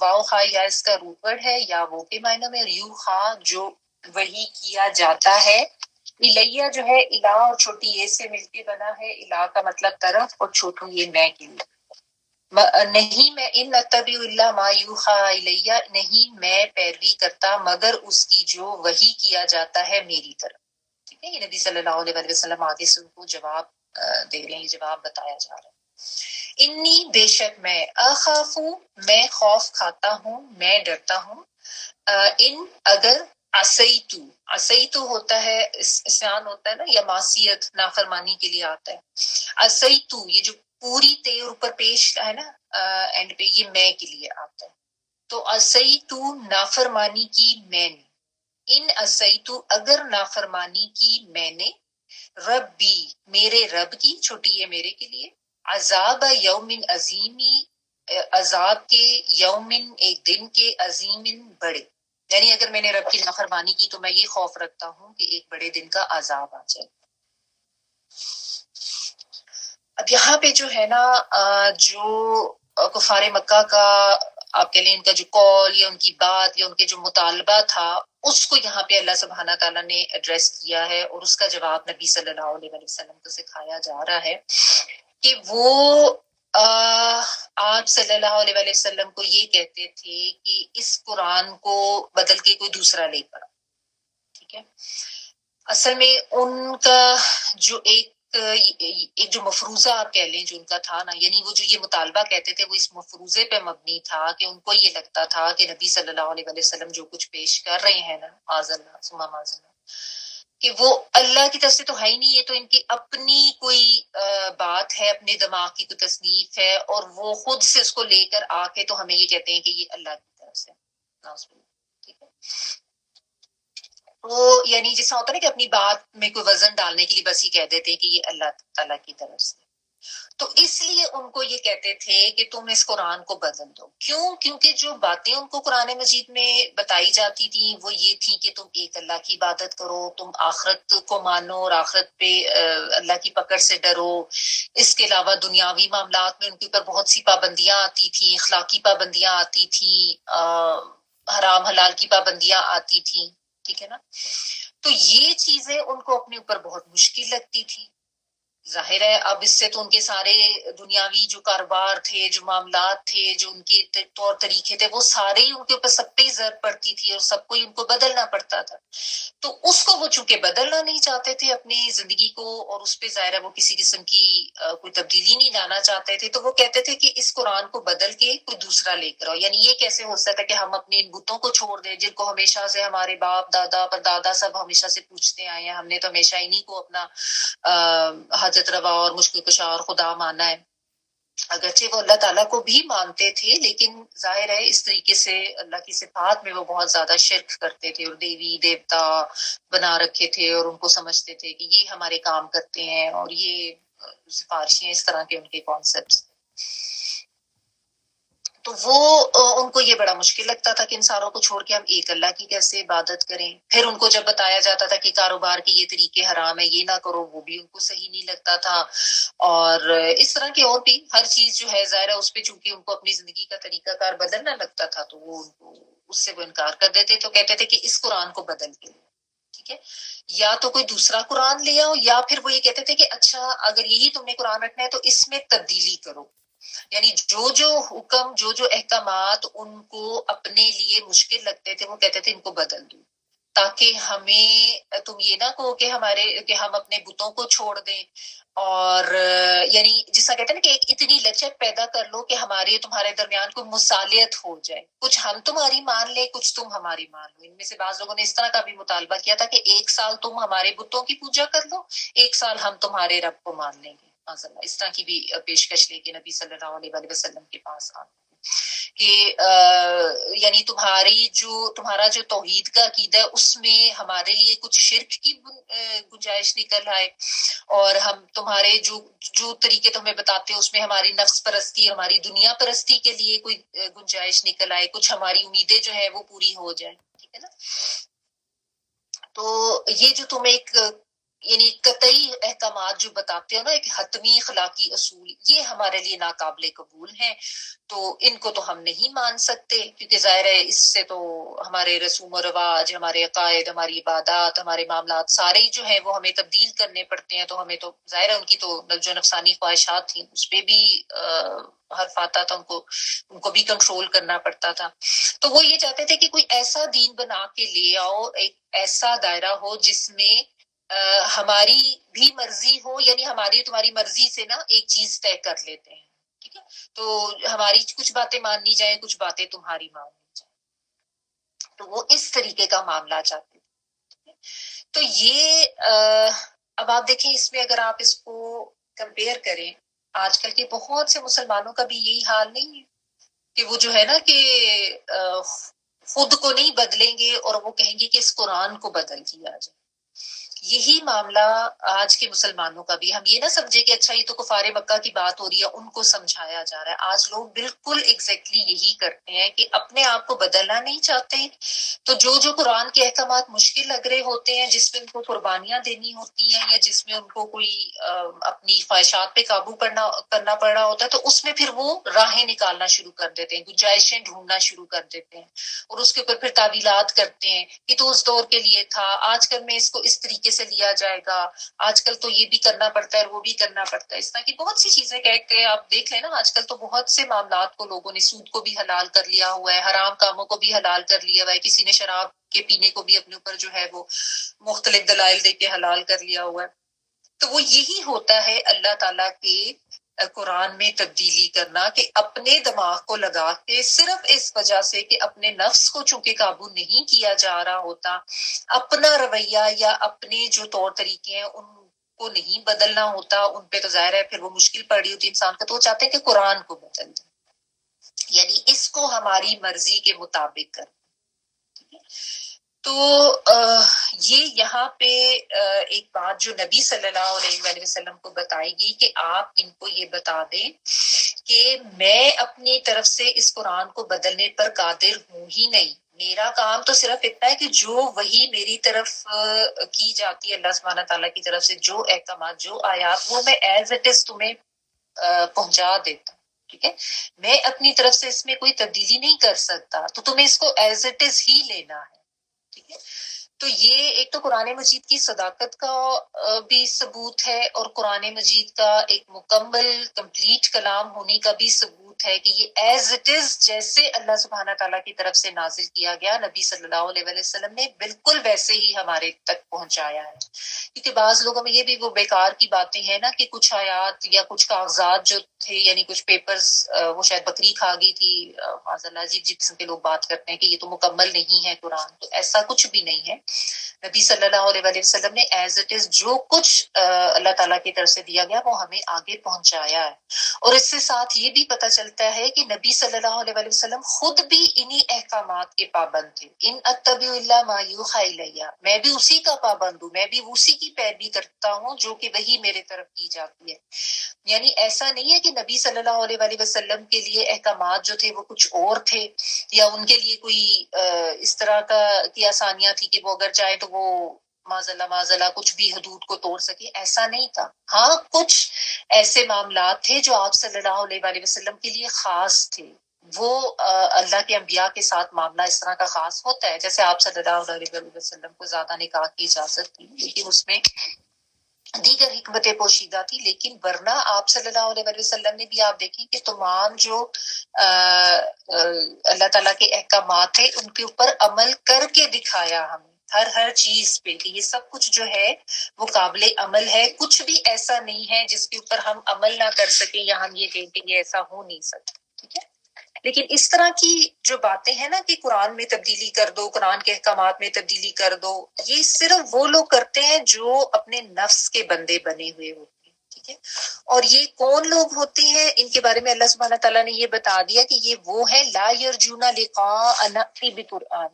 واو خا یا اس کا روٹ ورڈ ہے یا وہ کے معنی میں، اور یوحا جو وہی کیا جاتا ہے، الیہ جو ہے الہ اور چھوٹی اے سے مل کے بنا ہے، الہ کا مطلب طرف اور چھوٹو یہ میں کے لیے۔ نہیں میں ان اتبع الا ما یوحا الیہ، نہیں میں پیروی کرتا مگر اس کی جو وہی کیا جاتا ہے میری طرف، ٹھیک ہے۔ یہ نبی صلی اللہ علیہ وسلم آگے سے ان کو جواب دے رہے ہیں، یہ جواب بتایا جا رہا ہے۔ انی بے شک میں، اخافو میں خوف کھاتا ہوں، میں ڈرتا ہوں، ان اگر، عصیتو، عصیتو ہوتا ہے اسیان ہوتا ہے نا، یا معصیت نافرمانی کے لیے آتا ہے۔ عصیتو یہ جو پوری تے اور اوپر پیش ہے نا اینڈ پہ، یہ میں کے لیے آتا ہے۔ تو عصیتو نافرمانی کی میں نے، ان عصیتو اگر نافرمانی کی میں نے، ربی میرے رب کی، چھوٹی ہے میرے کے لیے، عذاب یوم عظیمی، عذاب کے، یومن ایک دن کے، عظیم بڑے، یعنی اگر میں نے رب کی نافرمانی کی تو میں یہ خوف رکھتا ہوں کہ ایک بڑے دن کا عذاب آ جائے۔ اب یہاں پہ جو ہے نا جو کفار مکہ کا آپ کہہ لیں ان کا جو کال یا ان کی بات یا ان کے جو مطالبہ تھا، اس کو یہاں پہ اللہ سبحانہ تعالیٰ نے ایڈریس کیا ہے، اور اس کا جواب نبی صلی اللہ علیہ وسلم کو سکھایا جا رہا ہے کہ وہ آپ صلی اللہ علیہ وسلم کو یہ کہتے تھے کہ اس قرآن کو بدل کے کوئی دوسرا لے کر، ٹھیک ہے۔ اصل میں ان کا جو ایک جو مفروضہ آپ کہہ لیں جو ان کا تھا نا، یعنی وہ جو یہ مطالبہ کہتے تھے وہ اس مفروضے پہ مبنی تھا کہ ان کو یہ لگتا تھا کہ نبی صلی اللہ علیہ وسلم جو کچھ پیش کر رہے ہیں نا، معاذ اللہ ثم معاذ اللہ، کہ وہ اللہ کی طرف سے تو ہے ہی نہیں، یہ تو ان کی اپنی کوئی بات ہے، اپنے دماغ کی کوئی تصنیف ہے، اور وہ خود سے اس کو لے کر آ کے تو ہمیں یہ کہتے ہیں کہ یہ اللہ کی طرف سے، ٹھیک ہے۔ وہ یعنی جیسا ہوتا ہے نا کہ اپنی بات میں کوئی وزن ڈالنے کے لیے بس یہ کہہ دیتے ہیں کہ یہ اللہ تعالیٰ کی طرف سے، تو اس لیے ان کو یہ کہتے تھے کہ تم اس قرآن کو بدل دو۔ کیوں؟ کیونکہ جو باتیں ان کو قرآن مجید میں بتائی جاتی تھی وہ یہ تھی کہ تم ایک اللہ کی عبادت کرو، تم آخرت کو مانو اور آخرت پہ اللہ کی پکڑ سے ڈرو۔ اس کے علاوہ دنیاوی معاملات میں ان کے اوپر بہت سی پابندیاں آتی تھیں، اخلاقی پابندیاں آتی تھیں، حرام حلال کی پابندیاں آتی تھیں، ٹھیک ہے نا۔ تو یہ چیزیں ان کو اپنے اوپر بہت مشکل لگتی تھی۔ ظاہر ہے اب اس سے تو ان کے سارے دنیاوی جو کاروبار تھے، جو معاملات تھے، جو ان کے طور طریقے تھے، وہ سارے ہی ان کے اوپر سب پہ ضرب پڑتی تھی اور سب کو ہی ان کو بدلنا پڑتا تھا۔ تو اس کو وہ چونکہ بدلنا نہیں چاہتے تھے اپنی زندگی کو، اور اس پہ ظاہر ہے وہ کسی قسم کی کوئی تبدیلی نہیں لانا چاہتے تھے، تو وہ کہتے تھے کہ اس قرآن کو بدل کے کوئی دوسرا لے کر آؤ۔ یعنی یہ کیسے ہو سکتا ہے کہ ہم اپنے ان بتوں کو چھوڑ دیں جن کو ہمیشہ سے ہمارے باپ دادا پر دادا سب ہمیشہ سے پوچھتے آئے ہیں، ہم نے تو ہمیشہ انہیں کو اپنا حاجت روا اور مشکل کشا اور خدا مانا ہے۔ اگرچہ وہ اللہ تعالیٰ کو بھی مانتے تھے، لیکن ظاہر ہے اس طریقے سے اللہ کی صفات میں وہ بہت زیادہ شرک کرتے تھے اور دیوی دیوتا بنا رکھے تھے، اور ان کو سمجھتے تھے کہ یہ ہمارے کام کرتے ہیں، اور یہ سفارشیں، اس طرح کے ان کے کانسیپٹس۔ تو وہ ان کو یہ بڑا مشکل لگتا تھا کہ ان ساروں کو چھوڑ کے ہم ایک اللہ کی کیسے عبادت کریں۔ پھر ان کو جب بتایا جاتا تھا کہ کاروبار کے یہ طریقے حرام ہے، یہ نہ کرو، وہ بھی ان کو صحیح نہیں لگتا تھا، اور اس طرح کے اور بھی ہر چیز جو ہے ظاہر ہے اس پہ چونکہ ان کو اپنی زندگی کا طریقہ کار بدلنا لگتا تھا، تو وہ اس سے وہ انکار کر دیتے، تو کہتے تھے کہ اس قرآن کو بدل کے، ٹھیک ہے، یا تو کوئی دوسرا قرآن لے آؤ، یا پھر وہ یہ کہتے تھے کہ اچھا اگر یہی تم نے قرآن رکھنا ہے تو اس میں تبدیلی کرو، یعنی جو حکم، جو احکامات ان کو اپنے لیے مشکل لگتے تھے وہ کہتے تھے ان کو بدل دو۔ تاکہ ہمیں تم یہ نہ کہو کہ ہم اپنے بتوں کو چھوڑ دیں، اور یعنی جس طرح کہتے ہیں نا کہ ایک اتنی لچک پیدا کر لو کہ ہمارے تمہارے درمیان کوئی مصالحت ہو جائے، کچھ ہم تمہاری مان لے، کچھ تم ہماری مان لو۔ ان میں سے بعض لوگوں نے اس طرح کا بھی مطالبہ کیا تھا کہ 1 سال تم ہمارے بتوں کی پوجا کر لو، 1 سال ہم تمہارے رب کو مان لیں گے۔ معاذ اللہ، اس طرح کی بھی پیشکش لے کے نبی صلی اللہ علیہ وآلہ وسلم کے پاس آتے کہ یعنی تمہارا جو توحید کا عقیدہ ہے اس میں ہمارے لیے کچھ شرک کی گنجائش نکل آئے، اور ہم تمہارے جو طریقے تمہیں بتاتے ہیں اس میں ہماری نفس پرستی، ہماری دنیا پرستی کے لیے کوئی گنجائش نکل آئے، کچھ ہماری امیدیں جو ہے وہ پوری ہو جائیں، ٹھیک ہے نا۔ تو یہ جو تم ایک یعنی قطعی احکامات جو بتاتے ہو نا، ایک حتمی اخلاقی اصول، یہ ہمارے لیے ناقابل قبول ہیں، تو ان کو تو ہم نہیں مان سکتے، کیونکہ ظاہر ہے اس سے تو ہمارے رسوم و رواج، ہمارے عقائد، ہماری عبادات، ہمارے معاملات سارے ہی جو ہیں وہ ہمیں تبدیل کرنے پڑتے ہیں، تو ہمیں تو ظاہر ہے ان کی تو جو نفسانی خواہشات تھیں اس پہ بھی حرف آتا تھا، ان کو بھی کنٹرول کرنا پڑتا تھا۔ تو وہ یہ چاہتے تھے کہ کوئی ایسا دین بنا کے لے آؤ، ایک ایسا دائرہ ہو جس میں ہماری بھی مرضی ہو، یعنی ہماری تمہاری مرضی سے نا ایک چیز طے کر لیتے ہیں، ٹھیک ہے، تو ہماری کچھ باتیں ماننی جائیں، کچھ باتیں تمہاری ماننی جائیں، تو وہ اس طریقے کا معاملہ چاہتے تھے۔ تو یہ اب آپ دیکھیں اس میں اگر آپ اس کو کمپیئر کریں، آج کل کے بہت سے مسلمانوں کا بھی یہی حال نہیں ہے کہ وہ جو ہے نا کہ خود کو نہیں بدلیں گے اور وہ کہیں گے کہ اس قرآن کو بدل دیا جائے۔ یہی معاملہ آج کے مسلمانوں کا بھی، ہم یہ نہ سمجھے کہ اچھا یہ تو کفار مکہ کی بات ہو رہی ہے، ان کو سمجھایا جا رہا ہے۔ آج لوگ بالکل ایگزیکٹلی یہی کرتے ہیں کہ اپنے آپ کو بدلنا نہیں چاہتے، تو جو قرآن کے احکامات مشکل لگ رہے ہوتے ہیں، جس میں ان کو قربانیاں دینی ہوتی ہیں، یا جس میں ان کو کوئی اپنی خواہشات پہ قابو کرنا پڑ رہا ہوتا ہے، تو اس میں پھر وہ راہیں نکالنا شروع کر دیتے ہیں، گنجائشیں ڈھونڈنا شروع کر دیتے ہیں، اور اس کے اوپر پھر تعویلات کرتے ہیں کہ تو اس دور کے لیے تھا، آج کل میں اس کو اس طریقے سے لیا جائے گا، آج کل تو یہ بھی کرنا پڑتا ہے اور وہ بھی کرنا پڑتا ہے۔ اس طرح کی بہت سی چیزیں کہہ کے آپ دیکھ لیں نا، آج کل تو بہت سے معاملات کو لوگوں نے، سود کو بھی حلال کر لیا ہوا ہے، حرام کاموں کو بھی حلال کر لیا ہوا ہے، کسی نے شراب کے پینے کو بھی اپنے اوپر جو ہے وہ مختلف دلائل دے کے حلال کر لیا ہوا ہے۔ تو وہ یہی ہوتا ہے اللہ تعالیٰ کے قرآن میں تبدیلی کرنا، کہ اپنے دماغ کو لگا کے صرف اس وجہ سے کہ اپنے نفس کو چونکہ قابو نہیں کیا جا رہا ہوتا، اپنا رویہ یا اپنے جو طور طریقے ہیں ان کو نہیں بدلنا ہوتا، ان پہ تو ظاہر ہے پھر وہ مشکل پڑ رہی ہوتی انسان کا، تو وہ چاہتے ہیں کہ قرآن کو بدل دیں، یعنی اس کو ہماری مرضی کے مطابق کر۔ تو یہ یہاں پہ ایک بات جو نبی صلی اللہ علیہ وآلہ وسلم کو بتائی گئی کہ آپ ان کو یہ بتا دیں کہ میں اپنی طرف سے اس قرآن کو بدلنے پر قادر ہوں ہی نہیں، میرا کام تو صرف اتنا ہے کہ جو وہی میری طرف کی جاتی ہے اللہ سبحانہ تعالیٰ کی طرف سے، جو احکامات، جو آیات، وہ میں ایز اٹ از تمہیں پہنچا دیتا ہوں، ٹھیک ہے، میں اپنی طرف سے اس میں کوئی تبدیلی نہیں کر سکتا، تو تمہیں اس کو ایز اٹ از ہی لینا ہے، ٹھیک ہے۔ تو یہ ایک تو قرآن مجید کی صداقت کا بھی ثبوت ہے، اور قرآن مجید کا ایک مکمل کمپلیٹ کلام ہونے کا بھی ثبوت ہے کہ یہ ایز اٹ از جیسے اللہ سبحانہ تعالیٰ کی طرف سے نازل کیا گیا، نبی صلی اللہ علیہ وآلہ وسلم نے بالکل ویسے ہی ہمارے تک پہنچایا ہے۔ کیونکہ بعض لوگوں میں یہ بھی وہ بیکار کی باتیں ہیں نا کہ کچھ آیات یا کچھ کاغذات جو تھے، یعنی کچھ پیپرز، وہ شاید بکری کھا گئی تھی، معاذ اللہ عجیب قسم کے لوگ بات کرتے ہیں کہ یہ تو مکمل نہیں ہے قرآن، تو ایسا کچھ بھی نہیں ہے۔ نبی صلی اللہ علیہ وآلہ وسلم نے ایز اٹ از جو کچھ اللہ تعالیٰ کی طرف سے دیا گیا وہ ہمیں آگے پہنچایا ہے، اور اس سے ساتھ یہ بھی پتہ چلتا ہے کہ نبی صلی اللہ علیہ وآلہ وسلم خود بھی انہی احکامات کے پابند تھے۔ ان اتبع الا ما یوحی الی، میں بھی اسی کا پابند ہوں، میں بھی اسی کی پیروی کرتا ہوں جو کہ وہی میرے طرف کی جاتی ہے۔ یعنی ایسا نہیں ہے کہ نبی صلی اللہ علیہ وآلہ وسلم کے لیے احکامات جو تھے وہ کچھ اور تھے، یا ان کے لیے کوئی اس طرح کی آسانیاں تھی کہ وہ اگر چاہے تو وہ معاذ اللہ کچھ بھی حدود کو توڑ سکے، ایسا نہیں تھا۔ ہاں کچھ ایسے معاملات تھے جو آپ صلی اللہ علیہ وآلہ وسلم کے لیے خاص تھے، وہ اللہ کے انبیاء کے ساتھ معاملہ اس طرح کا خاص ہوتا ہے، جیسے آپ صلی اللہ علیہ وسلم کو زیادہ نکاح کی اجازت تھی، لیکن اس میں دیگر حکمتیں پوشیدہ تھی، لیکن ورنہ آپ صلی اللہ علیہ وسلم نے بھی آپ دیکھیں کہ تمام جو اللہ تعالیٰ کے احکامات تھے ان کے اوپر عمل کر کے دکھایا ہمیں، ہر چیز پہ کہ یہ سب کچھ جو ہے وہ قابل عمل ہے. کچھ بھی ایسا نہیں ہے جس کے اوپر ہم عمل نہ کر سکیں یا ہم یہ کہیں کہ یہ ایسا ہو نہیں سکتا. ٹھیک ہے. لیکن اس طرح کی جو باتیں ہیں نا کہ قرآن میں تبدیلی کر دو، قرآن کے احکامات میں تبدیلی کر دو، یہ صرف وہ لوگ کرتے ہیں جو اپنے نفس کے بندے بنے ہوئے ہوتے ہیں. ٹھیک ہے. اور یہ کون لوگ ہوتے ہیں؟ ان کے بارے میں اللہ سبحانہ تعالیٰ نے یہ بتا دیا کہ یہ وہ ہے لا یرجون لقاءنا بقرآن،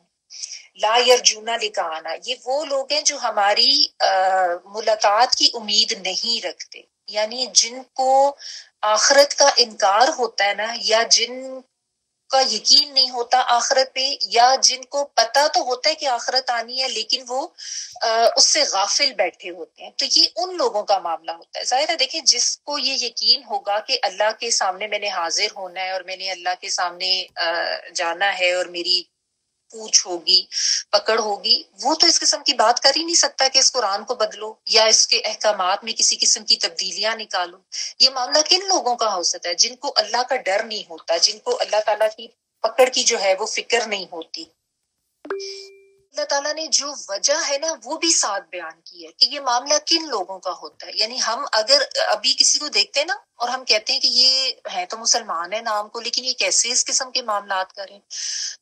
لا یرجون لقاءنا، یہ وہ لوگ ہیں جو ہماری ملاقات کی امید نہیں رکھتے. یعنی جن کو آخرت کا انکار ہوتا ہے نا، یا جن کا یقین نہیں ہوتا آخرت پہ، یا جن کو پتہ تو ہوتا ہے کہ آخرت آنی ہے لیکن وہ اس سے غافل بیٹھے ہوتے ہیں، تو یہ ان لوگوں کا معاملہ ہوتا ہے. ظاہر ہے دیکھیں جس کو یہ یقین ہوگا کہ اللہ کے سامنے میں نے حاضر ہونا ہے اور میں نے اللہ کے سامنے جانا ہے اور میری پوچھ ہوگی، پکڑ ہوگی، وہ تو اس قسم کی بات کر ہی نہیں سکتا کہ اس قرآن کو بدلو یا اس کے احکامات میں کسی قسم کی تبدیلیاں نکالو. یہ معاملہ کن لوگوں کا ہو سکتا ہے؟ جن کو اللہ کا ڈر نہیں ہوتا، جن کو اللہ تعالیٰ کی پکڑ کی جو ہے وہ فکر نہیں ہوتی. اللہ تعالیٰ نے جو وجہ ہے نا وہ بھی ساتھ بیان کی ہے کہ یہ معاملہ کن لوگوں کا ہوتا ہے. یعنی ہم اگر ابھی کسی کو دیکھتے ہیں نا اور ہم کہتے ہیں کہ یہ ہے تو مسلمان ہے نام کو، لیکن یہ کیسے اس قسم کے معاملات کریں،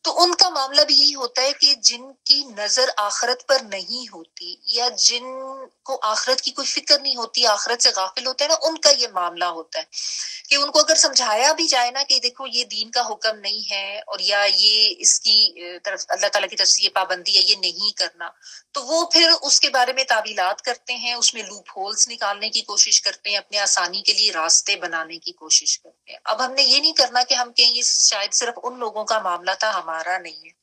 تو ان کا معاملہ بھی یہی ہوتا ہے کہ جن کی نظر آخرت پر نہیں ہوتی یا جن کو آخرت کی کوئی فکر نہیں ہوتی، آخرت سے غافل ہوتے ہیں نا، ان کا یہ معاملہ ہوتا ہے کہ ان کو اگر سمجھایا بھی جائے نا کہ دیکھو یہ دین کا حکم نہیں ہے اور یا یہ اس کی طرف اللہ تعالیٰ کی طرف سے یہ پابندی ہے، یہ نہیں کرنا، تو وہ پھر اس کے بارے میں تعویلات کرتے ہیں، اس میں لوپ ہولز نکالنے کی کوشش کرتے ہیں، اپنے آسانی کے لیے راستے بنانے کی کوشش کرتے ہیں. اب ہم نے یہ نہیں کرنا کہ ہم کہیں یہ شاید صرف ان لوگوں کا معاملہ تھا، ہمارا نہیں ہے.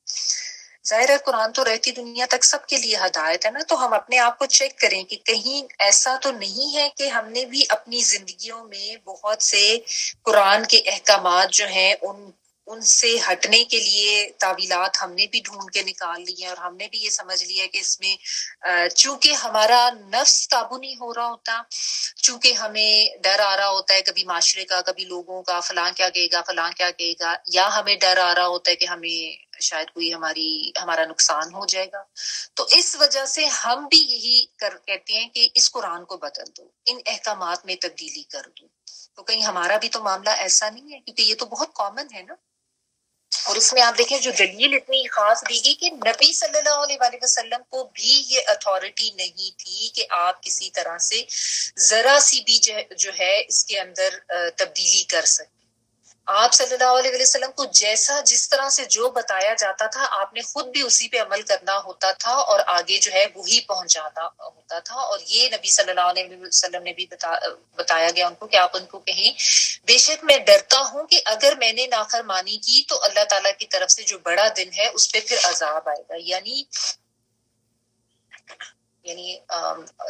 ظاہر ہے قرآن تو رہتی دنیا تک سب کے لیے ہدایت ہے نا، تو ہم اپنے آپ کو چیک کریں کہ کہیں ایسا تو نہیں ہے کہ ہم نے بھی اپنی زندگیوں میں بہت سے قرآن کے احکامات جو ہیں ان سے ہٹنے کے لیے تعویلات ہم نے بھی ڈھونڈ کے نکال لی ہیں، اور ہم نے بھی یہ سمجھ لیا کہ اس میں چونکہ ہمارا نفس قابو نہیں ہو رہا ہوتا، چونکہ ہمیں ڈر آ رہا ہوتا ہے کبھی معاشرے کا، کبھی لوگوں کا، فلاں کیا کہے گا، فلاں کیا کہے گا، یا ہمیں ڈر آ رہا ہوتا ہے کہ ہمیں شاید کوئی ہمارا نقصان ہو جائے گا، تو اس وجہ سے ہم بھی یہی کہتے ہیں کہ اس قرآن کو بدل دو، ان احکامات میں تبدیلی کر دو. تو کہیں ہمارا بھی تو معاملہ ایسا نہیں ہے؟ کیونکہ یہ تو بہت کامن ہے نا. اور اس میں آپ دیکھیں جو دلیل اتنی خاص دی گئی کہ نبی صلی اللہ علیہ وآلہ وسلم کو بھی یہ اتھارٹی نہیں تھی کہ آپ کسی طرح سے ذرا سی بھی جو ہے اس کے اندر تبدیلی کر سکیں. آپ صلی اللہ علیہ وسلم کو جیسا جس طرح سے جو بتایا جاتا تھا آپ نے خود بھی اسی پہ عمل کرنا ہوتا تھا اور آگے جو ہے وہی پہنچانا ہوتا تھا. اور یہ نبی صلی اللہ علیہ وسلم نے بھی بتایا گیا ان کو کہ آپ ان کو کہیں بے شک میں ڈرتا ہوں کہ اگر میں نے نافرمانی کی تو اللہ تعالیٰ کی طرف سے جو بڑا دن ہے اس پہ پھر عذاب آئے گا. یعنی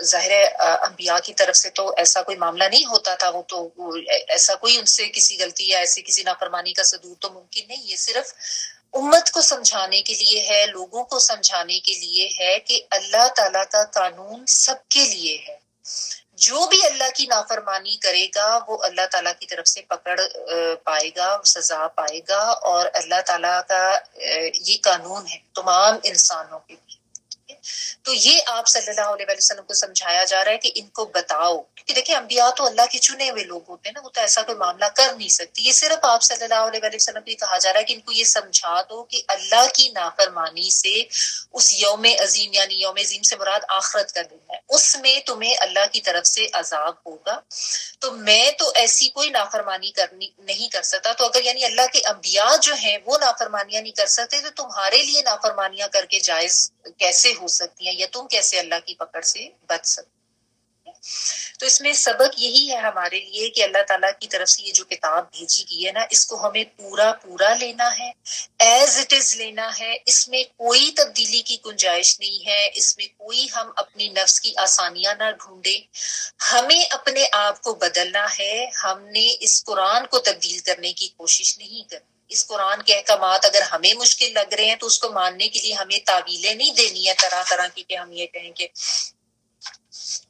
ظاہر انبیاء کی طرف سے تو ایسا کوئی معاملہ نہیں ہوتا تھا، وہ تو ایسا کوئی ان سے کسی غلطی یا ایسی کسی نافرمانی کا صدور تو ممکن نہیں. یہ صرف امت کو سمجھانے کے لیے ہے، لوگوں کو سمجھانے کے لیے ہے کہ اللہ تعالیٰ کا قانون سب کے لیے ہے. جو بھی اللہ کی نافرمانی کرے گا وہ اللہ تعالیٰ کی طرف سے پکڑ پائے گا، سزا پائے گا، اور اللہ تعالیٰ کا یہ قانون ہے تمام انسانوں کے لیے. تو یہ آپ صلی اللہ علیہ وسلم کو سمجھایا جا رہا ہے کہ ان کو بتاؤ، کیونکہ دیکھیں انبیاء تو اللہ کے چنے ہوئے لوگ ہوتے ہیں نا، وہ تو ایسا کوئی معاملہ کر نہیں سکتی. یہ صرف آپ صلی اللہ علیہ وسلم کو کہا جا رہا ہے کہ ان کو یہ سمجھا دو کہ اللہ کی نافرمانی سے اس یوم عظیم، یعنی یوم عظیم سے مراد آخرت کا دن ہے، اس میں تمہیں اللہ کی طرف سے عذاب ہوگا. تو میں تو ایسی کوئی نافرمانی نہیں کر سکتا، تو اگر یعنی اللہ کے انبیاء جو ہیں وہ نافرمانیاں نہیں کر سکتے تو تمہارے لیے نافرمانیاں کر کے جائز کیسے ہو سکتی ہیں، یا تم کیسے اللہ کی پکڑ سے بچ سکتے. تو اس میں سبق یہی ہے ہمارے لیے کہ اللہ تعالیٰ کی طرف سے یہ جو کتاب بھیجی گئی ہے نا، اس کو ہمیں پورا لینا ہے، ایز اٹ از لینا ہے. اس میں کوئی تبدیلی کی گنجائش نہیں ہے، اس میں کوئی ہم اپنی نفس کی آسانیاں نہ ڈھونڈیں. ہمیں اپنے آپ کو بدلنا ہے، ہم نے اس قرآن کو تبدیل کرنے کی کوشش نہیں کرنی. اس قرآن کے احکامات اگر ہمیں مشکل لگ رہے ہیں تو اس کو ماننے کے لیے ہمیں تعویلیں نہیں دینی ہے طرح طرح کی کہ ہم یہ کہیں کہ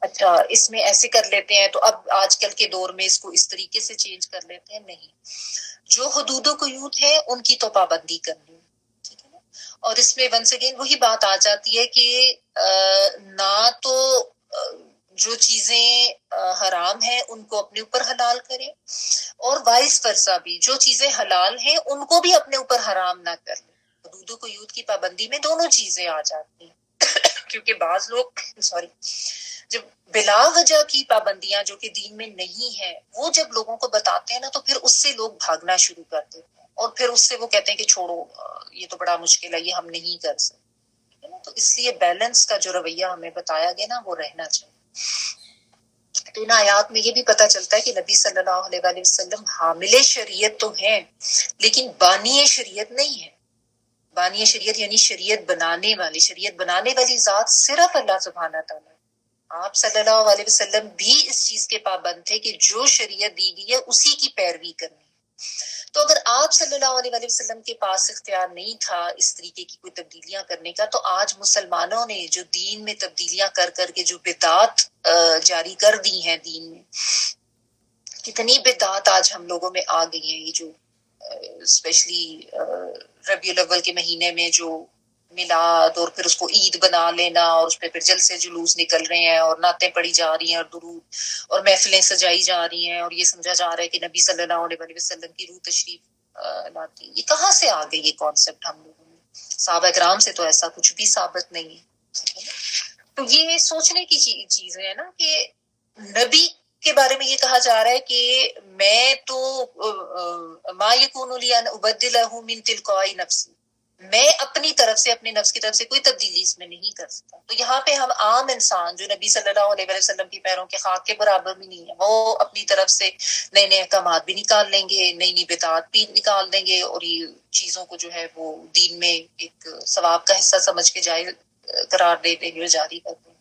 اچھا اس میں ایسے کر لیتے ہیں تو اب آج کل کے دور میں اس کو اس طریقے سے چینج کر لیتے ہیں. نہیں، جو حدود و قیود ہے ان کی تو پابندی کرنی. ٹھیک ہے نا. اور اس میں ونس اگین وہی بات آ جاتی ہے کہ نہ تو جو چیزیں حرام ہیں ان کو اپنے اوپر حلال کریں، اور وائس ورسا بھی جو چیزیں حلال ہیں ان کو بھی اپنے اوپر حرام نہ کر لیں۔ حدود و قیود کی پابندی میں دونوں چیزیں آ جاتی ہیں کیونکہ بعض لوگ جب بلا وجہ کی پابندیاں جو کہ دین میں نہیں ہے وہ جب لوگوں کو بتاتے ہیں نا، تو پھر اس سے لوگ بھاگنا شروع کر دیتے ہیں، اور پھر اس سے وہ کہتے ہیں کہ چھوڑو یہ تو بڑا مشکل ہے، یہ ہم نہیں کر سکتے نا۔ تو اس لیے بیلنس کا جو رویہ ہمیں بتایا گیا نا وہ رہنا چاہیے۔ تو ان آیات میں یہ بھی پتہ چلتا ہے کہ نبی صلی اللہ علیہ وآلہ وسلم حامل شریعت تو ہیں لیکن بانی شریعت نہیں ہے۔ بانی شریعت یعنی شریعت بنانے والی ذات صرف اللہ سبحانہ تعالیٰ۔ آپ صلی اللہ علیہ وسلم بھی اس چیز کے پابند تھے کہ جو شریعت دی گئی ہے اسی کی پیروی کرنی ہے۔ تو اگر آپ صلی اللہ علیہ وسلم کے پاس اختیار نہیں تھا اس طریقے کی کوئی تبدیلیاں کرنے کا، تو آج مسلمانوں نے جو دین میں تبدیلیاں کر کر کے جو بدعات جاری کر دی ہیں دین میں، کتنی بدعات آج ہم لوگوں میں آ گئی ہیں۔ یہ جو اسپیشلی ربیع الاول کے مہینے میں جو میلاد اور پھر اس کو عید بنا لینا، اور اس پہ پھر جلسے جلوس نکل رہے ہیں اور نعتیں پڑھی جا رہی ہیں اور درود اور محفلیں سجائی جا رہی ہیں، اور یہ سمجھا جا رہا ہے کہ نبی صلی اللہ علیہ وسلم کی روح تشریف لاتی۔ یہ کہاں سے آ گئی یہ کانسیپٹ ہم لوگوں میں؟ صحابہ کرام سے تو ایسا کچھ بھی ثابت نہیں ہے۔ تو یہ سوچنے کی چیز ہے نا کہ نبی کے بارے میں یہ کہا جا رہا ہے کہ میں تو ما یکون لی ان ابدلہ من تلقاء نفسی، میں اپنی طرف سے اپنے نفس کی طرف سے کوئی تبدیلی اس میں نہیں کر سکتا۔ تو یہاں پہ ہم عام انسان جو نبی صلی اللہ علیہ وسلم کی پیروں کے خاک کے برابر بھی نہیں ہے، وہ اپنی طرف سے نئے نئے احکامات بھی نکال لیں گے، نئی نئی بدعات بھی نکال دیں گے، اور یہ چیزوں کو جو ہے وہ دین میں ایک ثواب کا حصہ سمجھ کے جائز قرار دے دیں گے اور جاری کر دیں گے۔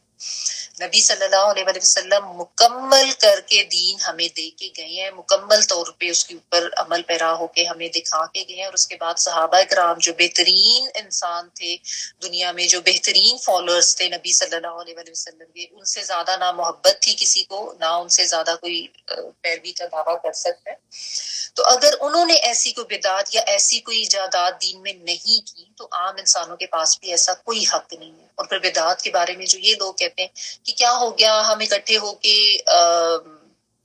نبی صلی اللہ علیہ وسلم مکمل کر کے دین ہمیں دے کے گئے ہیں، مکمل طور پہ اس کے اوپر عمل پیرا ہو کے ہمیں دکھا کے گئے ہیں، اور اس کے بعد صحابہ کرام جو بہترین انسان تھے دنیا میں، جو بہترین فالوورز تھے نبی صلی اللہ علیہ وسلم کے، ان سے زیادہ نہ محبت تھی کسی کو، نہ ان سے زیادہ کوئی پیروی کا دعویٰ کر سکتا ہے۔ تو اگر انہوں نے ایسی کوئی بدعت یا ایسی کوئی ایجادات دین میں نہیں کی تو عام انسانوں کے پاس بھی ایسا کوئی حق نہیں ہے۔ اور پھر بدعات کے بارے میں جو یہ لوگ کہتے ہیں کہ کیا ہو گیا، ہم اکٹھے ہو کے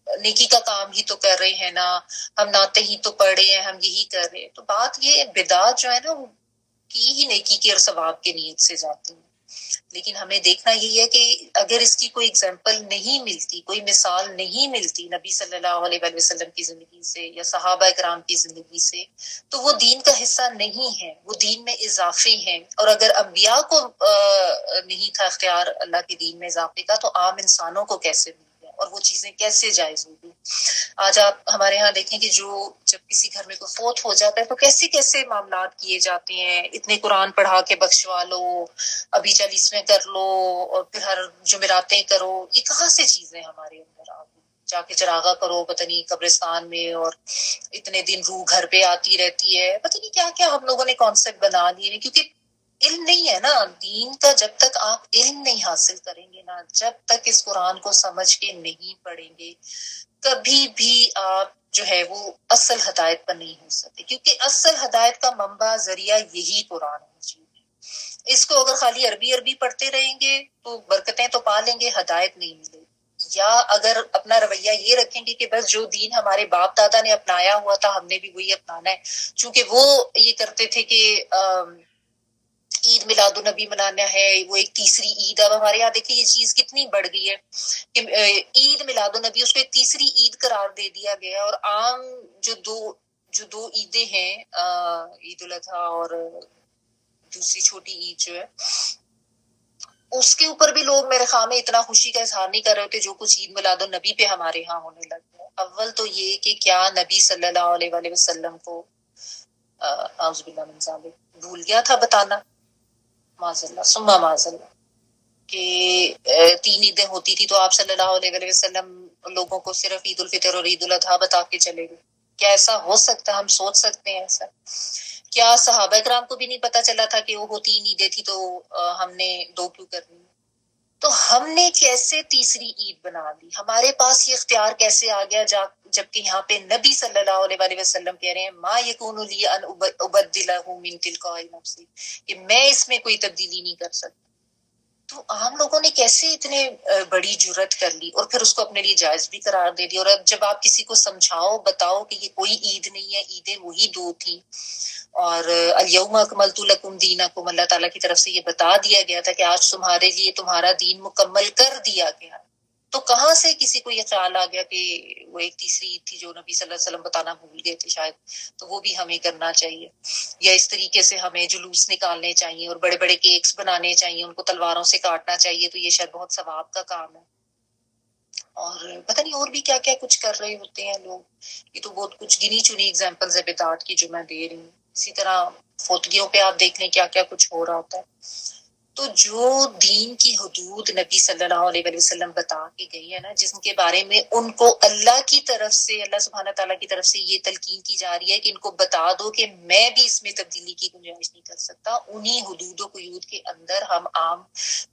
نیکی کا کام ہی تو کر رہے ہیں نا، ہم نعتیں ہی تو پڑھ رہے ہیں، ہم یہی کر رہے ہیں۔ تو بات یہ بدعات جو ہے نا وہ کی ہی نیکی کی اور ثواب کی نیت سے جاتی ہیں، لیکن ہمیں دیکھنا یہی ہے کہ اگر اس کی کوئی اگزامپل نہیں ملتی، کوئی مثال نہیں ملتی نبی صلی اللہ علیہ وسلم کی زندگی سے یا صحابہ کرام کی زندگی سے، تو وہ دین کا حصہ نہیں ہے، وہ دین میں اضافے ہیں۔ اور اگر انبیاء کو نہیں تھا اختیار اللہ کے دین میں اضافے کا، تو عام انسانوں کو کیسے مل گیا، اور وہ چیزیں کیسے جائز ہوگی؟ آج آپ ہمارے ہاں دیکھیں کہ جب کسی گھر میں کوئی فوت ہو جاتا ہے تو کیسے کیسے معاملات کیے جاتے ہیں، اتنے قرآن پڑھا کے بخشوا لو، ابھی 40ویں کر لو، اور پھر ہر جمعراتیں کرو۔ یہ کہاں سے چیزیں ہمارے اندر آ گئی؟ جا کے چراغا کرو پتہ نہیں قبرستان میں، اور اتنے دن روح گھر پہ آتی رہتی ہے، پتہ نہیں کیا کیا ہم لوگوں نے کانسیپٹ بنا لیے ہیں، کیونکہ علم نہیں ہے نا دین کا۔ جب تک آپ علم نہیں حاصل کریں گے نا، جب تک اس قرآن کو سمجھ کے نہیں پڑھیں گے، کبھی بھی آپ جو ہے وہ اصل ہدایت پر نہیں ہو سکتے، کیونکہ اصل ہدایت کا منبع ذریعہ یہی قرآن ہے۔ اس کو اگر خالی عربی پڑھتے رہیں گے تو برکتیں تو پا لیں گے، ہدایت نہیں ملے گی۔ یا اگر اپنا رویہ یہ رکھیں گے کہ بس جو دین ہمارے باپ دادا نے اپنایا ہوا تھا ہم نے بھی وہی اپنانا ہے، چونکہ وہ یہ کرتے تھے کہ عید میلاد النبی منانا ہے، وہ ایک تیسری عید۔ اب ہمارے یہاں دیکھیں یہ چیز کتنی بڑھ گئی ہے کہ عید میلاد النبی اس کو ایک تیسری عید قرار دے دیا گیا، اور عام جو دو عیدیں ہیں، عید الاضحیٰ اور دوسری چھوٹی عید جو ہے، اس کے اوپر بھی لوگ میرے خیال میں اتنا خوشی کا اظہار نہیں کر رہے ہوتے جو کچھ عید میلاد النبی پہ ہمارے ہاں ہونے لگ گیا۔ اول تو یہ کہ کیا نبی صلی اللہ علیہ وآلہ وسلم کو اعوذ باللہ من ذالک بھول گیا تھا بتانا، معاذ اللہ ثم معاذ اللہ، کہ 3 عیدیں ہوتی تھی تو آپ صلی اللہ علیہ وسلم لوگوں کو صرف عید الفطر اور عید الاضحیٰ بتا کے چلے گئے؟ کیا ایسا ہو سکتا؟ ہم سوچ سکتے ہیں ایسا؟ کیا صحابہ کرام کو بھی نہیں پتا چلا تھا کہ وہ 3 عیدیں تھی تو ہم نے 2 کیوں کرنی؟ تو ہم نے کیسے تیسری عید بنا لی؟ ہمارے پاس یہ اختیار کیسے آ گیا جبکہ یہاں پہ نبی صلی اللہ علیہ وآلہ وسلم کہہ رہے ہیں ما یکون لی ان ابدلہ من تلقاء نفسی، کہ میں اس میں کوئی تبدیلی نہیں کر سکتا. تو عام لوگوں نے کیسے اتنے بڑی جرت کر لی اور پھر اس کو اپنے لیے جائز بھی قرار دے دیا. اور اب جب آپ کسی کو سمجھاؤ بتاؤ کہ یہ کوئی عید نہیں ہے، عیدیں وہی دو تھی، اور الیوم اکملت لکم دینکم، اللہ تعالیٰ کی طرف سے یہ بتا دیا گیا تھا کہ آج تمہارے لیے تمہارا دین مکمل کر دیا گیا. تو کہاں سے کسی کو یہ خیال آ گیا کہ وہ ایک تیسری عید تھی جو نبی صلی اللہ علیہ وسلم بتانا بھول گئے تھے شاید، تو وہ بھی ہمیں کرنا چاہیے. یا اس طریقے سے ہمیں جلوس نکالنے چاہیے اور بڑے بڑے کیکس بنانے چاہیے، ان کو تلواروں سے کاٹنا چاہیے، تو یہ شاید بہت ثواب کا کام ہے. اور پتہ نہیں اور بھی کیا کیا کچھ کر رہے ہوتے ہیں لوگ. یہ تو بہت کچھ گنی چنی ایگزامپلز ہے بدعات کی جو میں دے رہی ہوں. اسی طرح فوتگیوں پہ آپ دیکھ لیں کیا کیا کچھ ہو رہا ہوتا ہے. تو جو دین کی حدود نبی صلی اللہ علیہ وسلم بتا کے گئی ہے نا، جس کے بارے میں ان کو اللہ کی طرف سے، اللہ سبحانہ تعالیٰ کی طرف سے یہ تلقین کی جا رہی ہے کہ ان کو بتا دو کہ میں بھی اس میں تبدیلی کی گنجائش نہیں کر سکتا، انہی حدود و قیود کے اندر ہم عام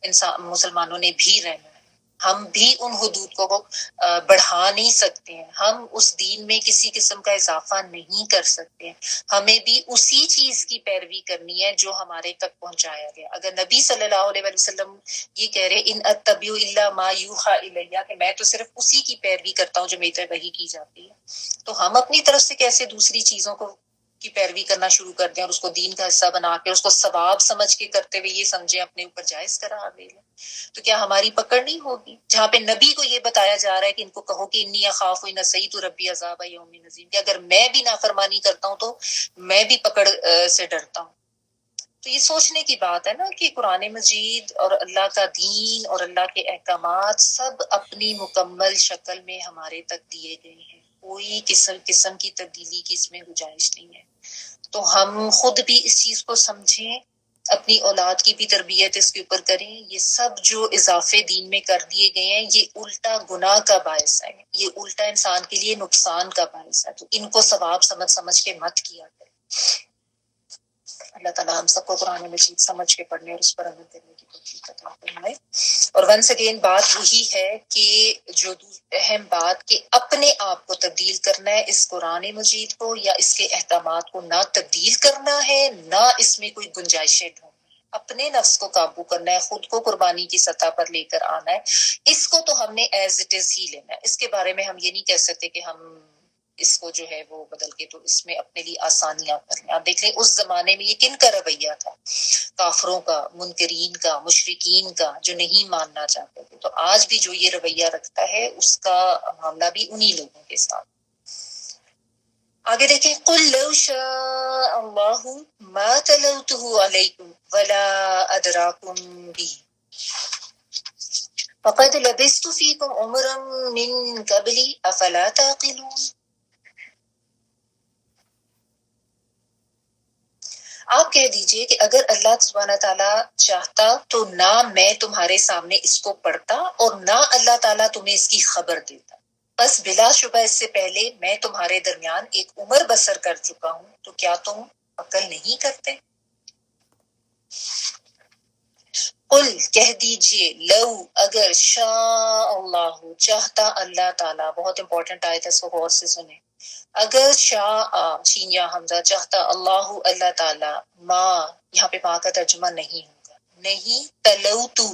انسان مسلمانوں نے بھی رہنا ہے. ہم بھی ان حدود کو بڑھا نہیں سکتے ہیں، ہم اس دین میں کسی قسم کا اضافہ نہیں کر سکتے ہیں. ہمیں بھی اسی چیز کی پیروی کرنی ہے جو ہمارے تک پہنچایا گیا. اگر نبی صلی اللہ علیہ وسلم یہ کہہ رہے ان اتبع الا ما یوحى الیہ، کہ میں تو صرف اسی کی پیروی کرتا ہوں جو میری طرف وحی کی جاتی ہے، تو ہم اپنی طرف سے کیسے دوسری چیزوں کو کی پیروی کرنا شروع کر دیں اور اس کو دین کا حصہ بنا کے اس کو ثواب سمجھ کے کرتے ہوئے یہ سمجھیں اپنے اوپر جائز قرار دے لیں. تو کیا ہماری پکڑ نہیں ہوگی؟ جہاں پہ نبی کو یہ بتایا جا رہا ہے کہ ان کو کہو کہ انی اخاف ان عصیت ربی عذاب یوم عظیم، کہ اگر میں بھی نافرمانی کرتا ہوں تو میں بھی پکڑ سے ڈرتا ہوں. تو یہ سوچنے کی بات ہے نا کہ قرآن مجید اور اللہ کا دین اور اللہ کے احکامات سب اپنی مکمل شکل میں ہمارے تک دیے گئے ہیں، کوئی قسم کی تبدیلی کی اس میں گنجائش نہیں ہے. تو ہم خود بھی اس چیز کو سمجھیں، اپنی اولاد کی بھی تربیت اس کے اوپر کریں. یہ سب جو اضافے دین میں کر دیے گئے ہیں یہ الٹا گناہ کا باعث ہے، یہ الٹا انسان کے لیے نقصان کا باعث ہے. تو ان کو ثواب سمجھ کے مت کیا کریں. اللہ تعالیٰ ہم سب کو قرآن مجید سمجھ کے پڑھنے اور اس پر عمل کرنے کی توفیق عطا فرمائے. اور ونس اگین بات وہی ہے کہ جو اہم بات کہ اپنے آپ کو تبدیل کرنا ہے اس قرآن مجید کو یا اس کے احکامات کو نہ تبدیل کرنا ہے نہ اس میں کوئی گنجائشیں ڈھونڈنا ہے. اپنے نفس کو قابو کرنا ہے، خود کو قربانی کی سطح پر لے کر آنا ہے. اس کو تو ہم نے ایز اٹ از ہی لینا ہے. اس کے بارے میں ہم یہ نہیں کہہ سکتے کہ ہم اس کو جو ہے وہ بدل کے تو اس میں اپنے لیے آسانیاں کر لیں. آپ دیکھ لیں اس زمانے میں یہ کن کا رویہ تھا؟ کافروں کا، منکرین کا، مشرکین کا، جو نہیں ماننا چاہتے تھے. تو آج بھی جو یہ رویہ رکھتا ہے اس کا معاملہ بھی انہی لوگوں کے ساتھ. آگے دیکھیں قل لو شاء اللہ ما تلوته علیکم ولا ادراکم به فقد لبثت فیکم عمرا من قبلی افلا تعقلون. آپ کہہ دیجئے کہ اگر اللہ سبحانہ تعالیٰ چاہتا تو نہ میں تمہارے سامنے اس کو پڑھتا اور نہ اللہ تعالیٰ تمہیں اس کی خبر دیتا. بس بلا شبہ اس سے پہلے میں تمہارے درمیان ایک عمر بسر کر چکا ہوں، تو کیا تم عقل نہیں کرتے؟ قل کہہ دیجئے لو اگر شاء اللہ چاہتا اللہ تعالیٰ، بہت امپورٹنٹ آیت ہے اس کو غور سے سنیں. اگر شاء شین یا حمزہ چاہتا اللہ اللہ تعالیٰ ما، یہاں پہ ما کا ترجمہ نہیں ہوگا، نہیں تلوتہ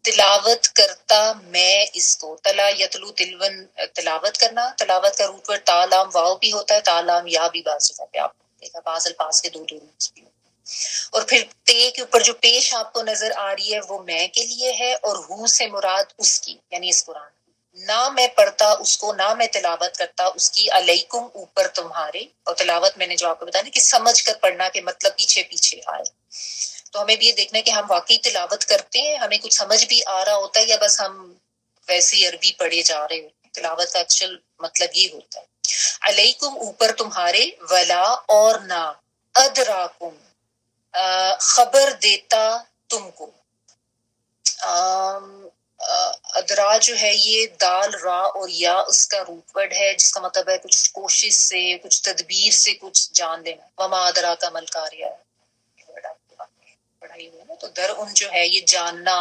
تلاوت کرتا میں اس کو. تلا یتلو تلون تلاوت کرنا، تلاوت کا روٹ ورڈ تا لام واو بھی ہوتا ہے، تا لام یا بھی بعض جگہ پہ آپ دیکھا، بعض الفاظ کے دو روٹس بھی ہوتے ہیں. اور پھر تے کے اوپر جو پیش آپ کو نظر آ رہی ہے وہ میں کے لیے ہے اور ہوں سے مراد اس کی یعنی اس قرآن کی. نہ میں پڑھتا اس کو نہ میں تلاوت کرتا اس کی علیکم اوپر تمہارے. اور تلاوت میں نے جو آپ کو بتایا نا کہ سمجھ کر پڑھنا کے مطلب پیچھے پیچھے آئے. تو ہمیں بھی یہ دیکھنا ہے کہ ہم واقعی تلاوت کرتے ہیں، ہمیں کچھ سمجھ بھی آ رہا ہوتا ہے یا بس ہم ویسے ہی عربی پڑھے جا رہے ہوتے ہیں. تلاوت کا ایکچوئل مطلب یہ ہوتا ہے. علیکم اوپر تمہارے، ولا اور نہ، ادراکم خبر دیتا تم کو. ادرا جو ہے یہ دال را اور یا اس کا روٹ ورڈ ہے جس کا مطلب ہے کچھ کوشش سے، کچھ تدبیر سے کچھ جان لینا. وما ادرا کا مل کاریہ پڑھائی ہوئی نا، تو در ان جو ہے یہ جاننا،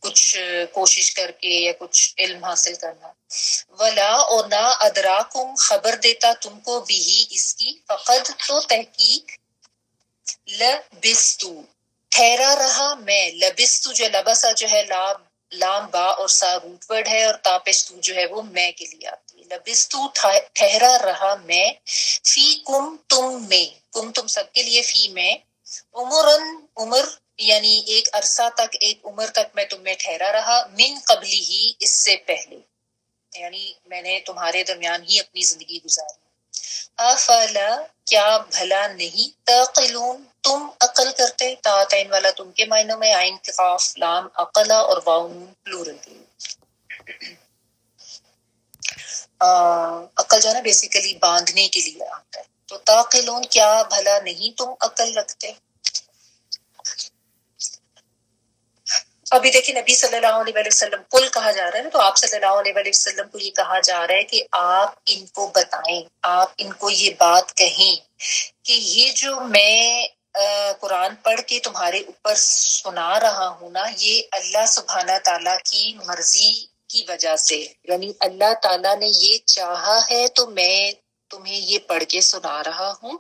کچھ کوشش کر کے یا کچھ علم حاصل کرنا. ولا اور نہ ادراکم خبر دیتا تم کو بھی اس کی، فقد تو تحقیق، لبستو ٹھہرا رہا میں، لبستو جو لبسا جو ہے لام با اور سا روٹ ورڈ ہے، اور تاپستو جو ہے وہ میں کے لیے آتی ہے. لبستو ٹھہرا رہا میں، فی کم تم میں، کم تم سب کے لیے، فی میں، عمرن عمر یعنی ایک عرصہ تک، ایک عمر تک میں تم میں ٹھہرا رہا، من قبلی ہی اس سے پہلے، یعنی میں نے تمہارے درمیان ہی اپنی زندگی گزاری. افلا کیا بھلا نہیں، تعقلون تم عقل کرتے، تعین والا تم کے معنوں میں، عین قاف لام عقلا اور واو پلورل کے. عقل جو ہے نا بیسیکلی باندھنے کے لیے آتا ہے. تو تعقلون کیا بھلا نہیں تم عقل رکھتے. ابھی دیکھیں نبی صلی اللہ علیہ وآلہ وسلم کل کہا جا رہا ہے نا، تو آپ صلی اللہ علیہ وآلہ وسلم کو یہ کہا جا رہا ہے کہ آپ ان کو بتائیں، آپ ان کو یہ بات کہیں کہ یہ جو میں قرآن پڑھ کے تمہارے اوپر سنا رہا ہوں نا، یہ اللہ سبحانہ تعالیٰ کی مرضی کی وجہ سے، یعنی اللہ تعالیٰ نے یہ چاہا ہے تو میں تمہیں یہ پڑھ کے سنا رہا ہوں،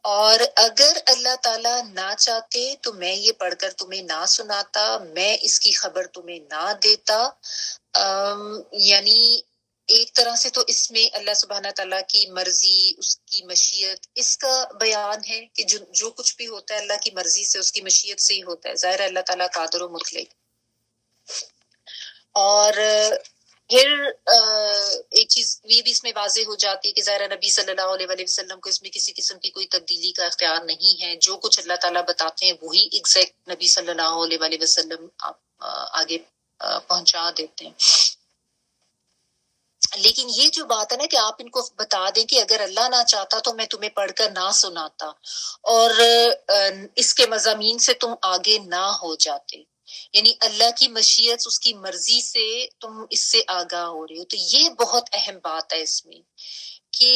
اور اگر اللہ تعالیٰ نہ چاہتے تو میں یہ پڑھ کر تمہیں نہ سناتا، میں اس کی خبر تمہیں نہ دیتا. یعنی ایک طرح سے تو اس میں اللہ سبحانہ تعالیٰ کی مرضی، اس کی مشیت، اس کا بیان ہے کہ جو کچھ بھی ہوتا ہے اللہ کی مرضی سے، اس کی مشیت سے ہی ہوتا ہے. ظاہر اللہ تعالیٰ قادر و مطلق. اور پھر ایک چیز یہ بھی اس میں واضح ہو جاتی ہے کہ ظاہر نبی صلی اللہ علیہ وآلہ وسلم کو اس میں کسی قسم کی کوئی تبدیلی کا اختیار نہیں ہے، جو کچھ اللہ تعالیٰ بتاتے ہیں وہی ایگزیکٹ نبی صلی اللہ علیہ وآلہ وسلم آگے پہنچا دیتے ہیں. لیکن یہ جو بات ہے نا کہ آپ ان کو بتا دیں کہ اگر اللہ نہ چاہتا تو میں تمہیں پڑھ کر نہ سناتا، اور اس کے مضامین سے تم آگے نہ ہو جاتے، یعنی اللہ کی مشیت، اس کی مرضی سے تم اس سے آگاہ ہو رہے ہو. تو یہ بہت اہم بات ہے اس میں کہ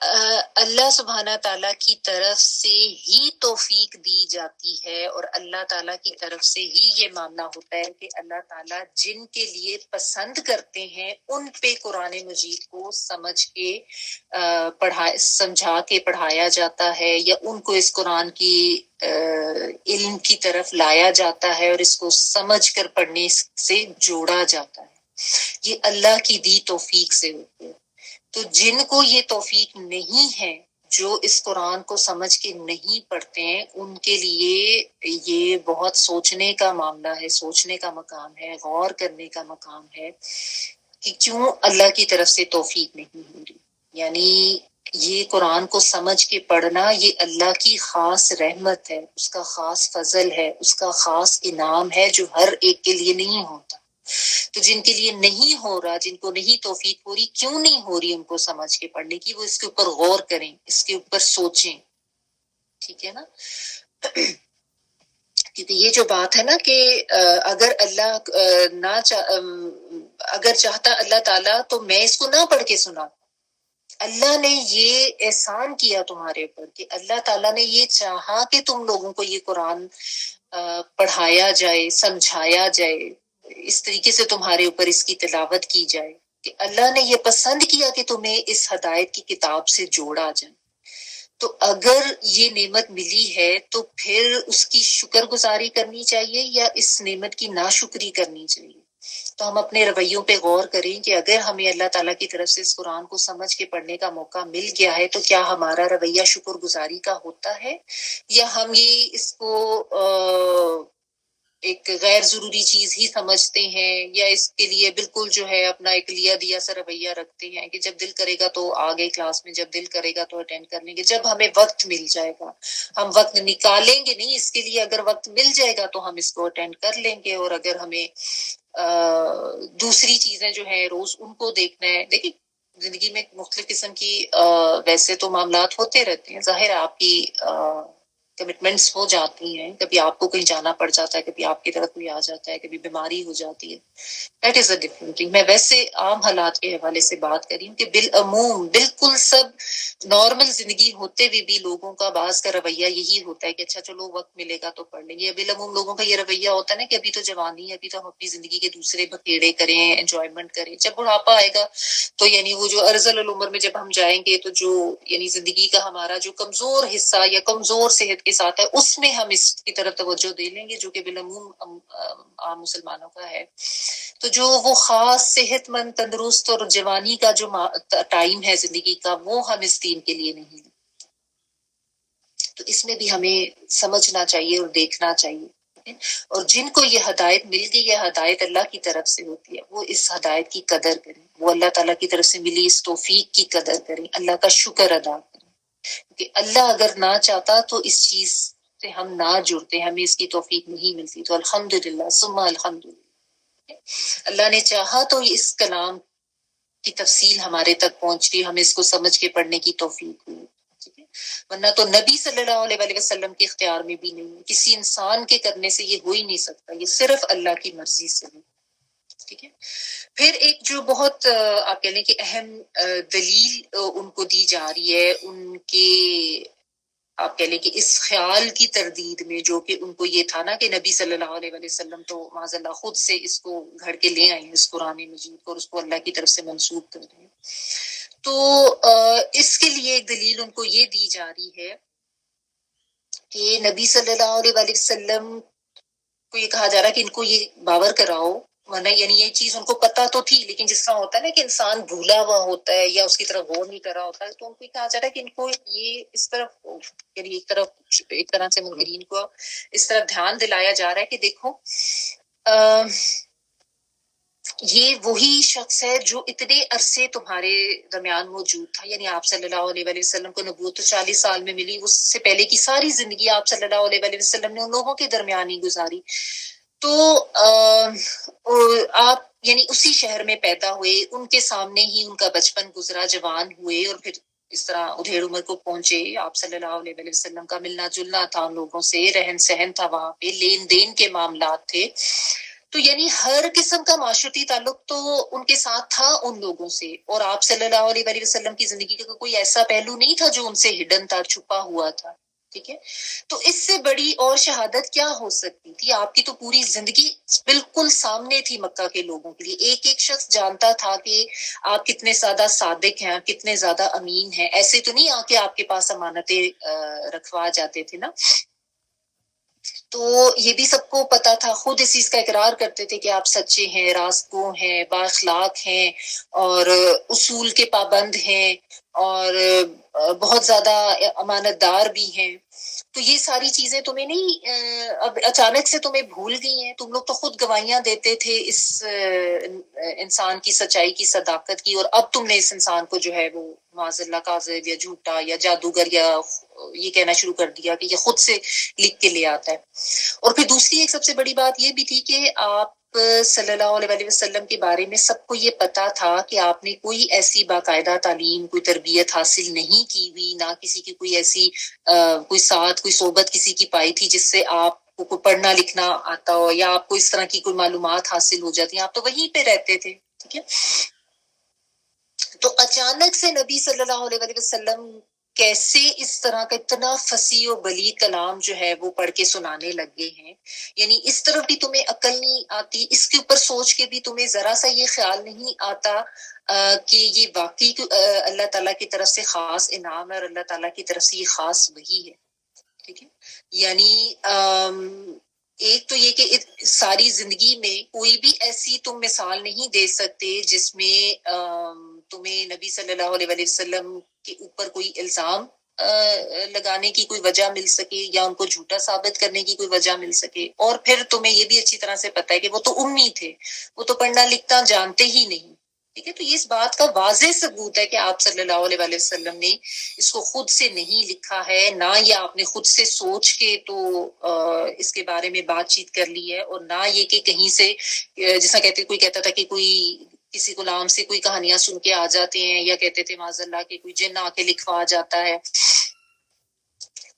اللہ سبحانہ تعالیٰ کی طرف سے ہی توفیق دی جاتی ہے، اور اللہ تعالیٰ کی طرف سے ہی یہ معاملہ ہوتا ہے کہ اللہ تعالیٰ جن کے لیے پسند کرتے ہیں ان پہ قرآن مجید کو سمجھ کے سمجھا کے پڑھایا جاتا ہے، یا ان کو اس قرآن کی علم کی طرف لایا جاتا ہے اور اس کو سمجھ کر پڑھنے سے جوڑا جاتا ہے. یہ اللہ کی دی توفیق سے ہوتے ہیں. تو جن کو یہ توفیق نہیں ہے، جو اس قرآن کو سمجھ کے نہیں پڑھتے ہیں، ان کے لیے یہ بہت سوچنے کا معاملہ ہے، سوچنے کا مقام ہے، غور کرنے کا مقام ہے کہ کیوں اللہ کی طرف سے توفیق نہیں ہو رہی. یعنی یہ قرآن کو سمجھ کے پڑھنا یہ اللہ کی خاص رحمت ہے، اس کا خاص فضل ہے، اس کا خاص انعام ہے جو ہر ایک کے لیے نہیں ہوتا. تو جن کے لیے نہیں ہو رہا، جن کو نہیں توفیق ہو رہی، کیوں نہیں ہو رہی ان کو سمجھ کے پڑھنے کی، وہ اس کے اوپر غور کریں، اس کے اوپر سوچیں. ٹھیک ہے نا. کیونکہ یہ جو بات ہے نا کہ اگر اللہ اگر چاہتا اللہ تعالیٰ تو میں اس کو نہ پڑھ کے سنا. اللہ نے یہ احسان کیا تمہارے اوپر کہ اللہ تعالیٰ نے یہ چاہا کہ تم لوگوں کو یہ قرآن پڑھایا جائے، سمجھایا جائے، اس طریقے سے تمہارے اوپر اس کی تلاوت کی جائے، کہ اللہ نے یہ پسند کیا کہ تمہیں اس ہدایت کی کتاب سے جوڑا جائے. تو اگر یہ نعمت ملی ہے تو پھر اس کی شکر گزاری کرنی چاہیے یا اس نعمت کی ناشکری کرنی چاہیے. تو ہم اپنے رویوں پہ غور کریں کہ اگر ہمیں اللہ تعالیٰ کی طرف سے اس قرآن کو سمجھ کے پڑھنے کا موقع مل گیا ہے تو کیا ہمارا رویہ شکر گزاری کا ہوتا ہے، یا ہم یہ اس کو ایک غیر ضروری چیز ہی سمجھتے ہیں، یا اس کے لیے بالکل جو ہے اپنا ایک لیا دیا سا رویہ رکھتے ہیں کہ جب دل کرے گا تو آگے کلاس میں، جب دل کرے گا تو اٹینڈ کر لیں گے، جب ہمیں وقت مل جائے گا. ہم وقت نکالیں گے نہیں اس کے لیے، اگر وقت مل جائے گا تو ہم اس کو اٹینڈ کر لیں گے. اور اگر ہمیں دوسری چیزیں جو ہیں روز ان کو دیکھنا ہے. دیکھیں زندگی میں مختلف قسم کی ویسے تو معاملات ہوتے رہتے ہیں، ظاہر آپ کی کمٹمنٹس ہو جاتی ہیں، کبھی آپ کو کہیں جانا پڑ جاتا ہے، کبھی آپ کی طرف کوئی آ جاتا ہے، کبھی بیماری ہو جاتی ہے، that is a different thing. میں ویسے عام حالات کے حوالے سے بات کر رہی ہوں کہ بالعموم بالکل سب نارمل زندگی ہوتے ہوئے بھی لوگوں کا بعض کا رویہ یہی ہوتا ہے کہ اچھا چلو وقت ملے گا تو پڑھ لیں گے۔ بالعموم لوگوں کا یہ رویہ ہوتا ہے نا کہ ابھی تو جوانی ہے، ابھی تو ہم اپنی زندگی کے دوسرے بکیڑے کریں، انجوائمنٹ کریں، جب بڑھاپا آئے گا تو یعنی وہ جو ارذل العمر میں جب ہم جائیں گے تو جو یعنی زندگی کا ہمارا جو کمزور حصہ یا کمزور صحت کے ساتھ ہے، اس میں ہم اس کی طرف توجہ دے لیں گے، جو کہ بالعموم عام مسلمانوں کا ہے۔ تو جو وہ خاص صحت مند تندرست اور جوانی کا جو ٹائم ہے زندگی کا، وہ ہم اس دین کے لیے نہیں لیں۔ تو اس میں بھی ہمیں سمجھنا چاہیے اور دیکھنا چاہیے، اور جن کو یہ ہدایت مل گئی، یہ ہدایت اللہ کی طرف سے ہوتی ہے، وہ اس ہدایت کی قدر کریں، وہ اللہ تعالیٰ کی طرف سے ملی اس توفیق کی قدر کریں، اللہ کا شکر ادا کریں، کہ اللہ اگر نہ چاہتا تو اس چیز سے ہم نہ جڑتے، ہمیں اس کی توفیق نہیں ملتی، تو الحمدللہ ثم الحمدللہ اللہ نے چاہا تو اس کلام کی تفصیل ہمارے تک پہنچ گئی، ہمیں اس کو سمجھ کے پڑھنے کی توفیق ہوئی، ٹھیک ہے؟ ورنہ تو نبی صلی اللہ علیہ وآلہ وسلم کے اختیار میں بھی نہیں ہے، کسی انسان کے کرنے سے یہ ہو ہی نہیں سکتا، یہ صرف اللہ کی مرضی سے ہے، ٹھیک ہے؟ پھر ایک جو بہت آپ کہہ لیں کہ اہم دلیل ان کو دی جا رہی ہے، ان کے آپ کہہ لیں کہ اس خیال کی تردید میں، جو کہ ان کو یہ تھا نا کہ نبی صلی اللہ علیہ وآلہ وسلم تو معاذ اللہ خود سے اس کو گھڑ کے لے آئے ہیں، اس قرآن مجید کو، اور اس کو اللہ کی طرف سے منسوب کر رہے ہیں۔ تو اس کے لیے ایک دلیل ان کو یہ دی جا رہی ہے کہ نبی صلی اللہ علیہ وآلہ وسلم کو یہ کہا جا رہا ہے کہ ان کو یہ باور کراؤ، ورنہ یعنی یہ چیز ان کو پتہ تو تھی، لیکن جس طرح ہوتا ہے نا کہ انسان بھولا ہوا ہوتا ہے یا اس کی طرف غور نہیں کر رہا ہوتا ہے، تو ان کو یہ کہا جا رہا ہے کہ ان کو یہ اس طرف یعنی ایک طرح سے منکرین کو اس طرف دھیان دلایا جا رہا ہے کہ دیکھو یہ وہی شخص ہے جو اتنے عرصے تمہارے درمیان موجود تھا، یعنی آپ صلی اللہ علیہ وآلہ وسلم کو نبوت 40 سال میں ملی، اس سے پہلے کی ساری زندگی آپ صلی اللہ علیہ وآلہ وسلم نے ان لوگوں کے درمیان ہی گزاری، تو آپ یعنی اسی شہر میں پیدا ہوئے، ان کے سامنے ہی ان کا بچپن گزرا، جوان ہوئے، اور پھر اس طرح ادھیڑ عمر کو پہنچے، آپ صلی اللہ علیہ وآلہ وسلم کا ملنا جلنا تھا ان لوگوں سے، رہن سہن تھا، وہاں پہ لین دین کے معاملات تھے، تو یعنی ہر قسم کا معاشرتی تعلق تو ان کے ساتھ تھا ان لوگوں سے، اور آپ صلی اللہ علیہ وآلہ وسلم کی زندگی کا کوئی ایسا پہلو نہیں تھا جو ان سے ہڈن تھا، چھپا ہوا تھا، ٹھیک ہے؟ تو اس سے بڑی اور شہادت کیا ہو سکتی تھی؟ آپ کی تو پوری زندگی بالکل سامنے تھی مکہ کے لوگوں کے لیے، ایک ایک شخص جانتا تھا کہ آپ کتنے زیادہ صادق ہیں، کتنے زیادہ امین ہیں، ایسے تو نہیں آ کے آپ کے پاس امانتیں رکھوا جاتے تھے نا، تو یہ بھی سب کو پتا تھا، خود اس چیز کا اقرار کرتے تھے کہ آپ سچے ہیں، راستگو ہیں، با اخلاق ہیں، اور اصول کے پابند ہیں، اور بہت زیادہ امانت دار بھی ہیں، تو یہ ساری چیزیں تمہیں نہیں اب اچانک سے تمہیں بھول گئی ہیں، تم لوگ تو خود گواہیاں دیتے تھے اس انسان کی سچائی کی، صداقت کی، اور اب تم نے اس انسان کو جو ہے وہ معاذ اللہ کاذب یا جھوٹا یا جادوگر یا یہ کہنا شروع کر دیا کہ یہ خود سے لکھ کے لے آتا ہے۔ اور پھر دوسری ایک سب سے بڑی بات یہ بھی تھی کہ آپ صلی اللہ علیہ وآلہ وسلم کے بارے میں سب کو یہ پتا تھا کہ آپ نے کوئی ایسی باقاعدہ تعلیم، کوئی تربیت حاصل نہیں کی ہوئی، نہ کسی کی کوئی ایسی کوئی ساتھ کوئی صحبت کسی کی پائی تھی جس سے آپ کو پڑھنا لکھنا آتا ہو، یا آپ کو اس طرح کی کوئی معلومات حاصل ہو جاتی ہیں، آپ تو وہیں پہ رہتے تھے، ٹھیک ہے؟ تو اچانک سے نبی صلی اللہ علیہ وآلہ وسلم کیسے اس طرح کا اتنا فصیح و بلیغ کلام جو ہے وہ پڑھ کے سنانے لگے ہیں، یعنی اس طرف بھی تمہیں عقل نہیں آتی، اس کے اوپر سوچ کے بھی تمہیں ذرا سا یہ خیال نہیں آتا کہ یہ واقعی اللہ تعالیٰ کی طرف سے خاص انعام ہے، اور اللہ تعالیٰ کی طرف سے یہ خاص وحی ہے، ٹھیک ہے؟ یعنی ایک تو یہ کہ ساری زندگی میں کوئی بھی ایسی تم مثال نہیں دے سکتے جس میں تمہیں نبی صلی اللہ علیہ وآلہ وسلم کے اوپر کوئی الزام لگانے کی کوئی وجہ مل سکے، یا ان کو جھوٹا ثابت کرنے کی کوئی وجہ مل سکے، اور پھر تمہیں یہ بھی اچھی طرح سے پتہ ہے کہ وہ تو امی تھے، وہ تو پڑھنا لکھنا جانتے ہی نہیں، ٹھیک ہے؟ تو یہ اس بات کا واضح ثبوت ہے کہ آپ صلی اللہ علیہ وآلہ وسلم نے اس کو خود سے نہیں لکھا ہے، نہ یہ آپ نے خود سے سوچ کے تو اس کے بارے میں بات چیت کر لی ہے، اور نہ یہ کہ کہیں سے جیسا کہتے کوئی کہتا تھا کہ کوئی کسی غلام سے کوئی کہانیاں سن کے آ جاتے ہیں، یا کہتے تھے معاذ اللہ کہ کوئی جن آ کے لکھوا جاتا ہے،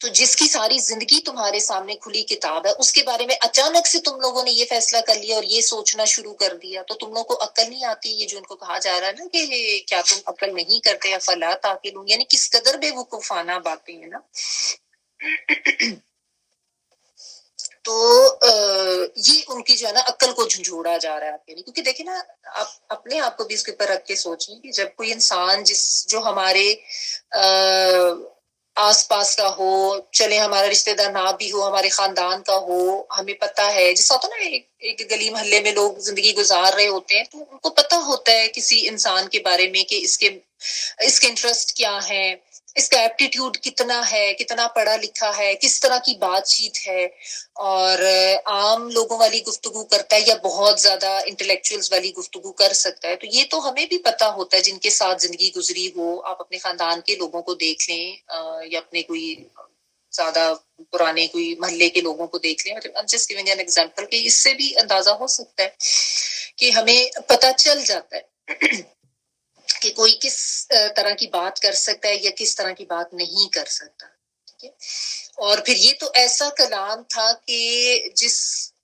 تو جس کی ساری زندگی تمہارے سامنے کھلی کتاب ہے، اس کے بارے میں اچانک سے تم لوگوں نے یہ فیصلہ کر لیا اور یہ سوچنا شروع کر دیا، تو تم لوگوں کو عقل نہیں آتی؟ یہ جو ان کو کہا جا رہا ہے نا کہ کیا تم عقل نہیں کرتے، افلا تعقلون، یعنی کس قدر بے وقوفانہ باتیں ہیں نا۔ تو یہ ان کی جو ہے نا عقل کو جھنجھوڑا جا رہا ہے، کیونکہ دیکھیں نا، آپ اپنے آپ کو بھی اس کے اوپر رکھ کے سوچیں کہ جب کوئی انسان جو ہمارے آس پاس کا ہو، چلے ہمارا رشتہ دار نہ بھی ہو، ہمارے خاندان کا ہو، ہمیں پتہ ہے جیسا ہوتا ہے نا، ایک گلی محلے میں لوگ زندگی گزار رہے ہوتے ہیں تو ان کو پتہ ہوتا ہے کسی انسان کے بارے میں کہ اس کے انٹرسٹ کیا ہے، اس کا ایپٹیٹیوڈ کتنا ہے، کتنا پڑھا لکھا ہے، کس طرح کی بات چیت ہے، اور عام لوگوں والی گفتگو کرتا ہے یا بہت زیادہ انٹلیکچوئلز والی گفتگو کر سکتا ہے۔ تو یہ تو ہمیں بھی پتہ ہوتا ہے جن کے ساتھ زندگی گزری ہو۔ آپ اپنے خاندان کے لوگوں کو دیکھ لیں یا اپنے کوئی زیادہ پرانے کوئی محلے کے لوگوں کو دیکھ لیں، جسٹ گیونگ این ایگزامپل، کہ اس سے بھی اندازہ ہو سکتا ہے کہ ہمیں پتہ چل جاتا ہے کہ کوئی کس طرح کی بات کر سکتا ہے یا کس طرح کی بات نہیں کر سکتا، ٹھیک ہے۔ اور پھر یہ تو ایسا کلام تھا کہ جس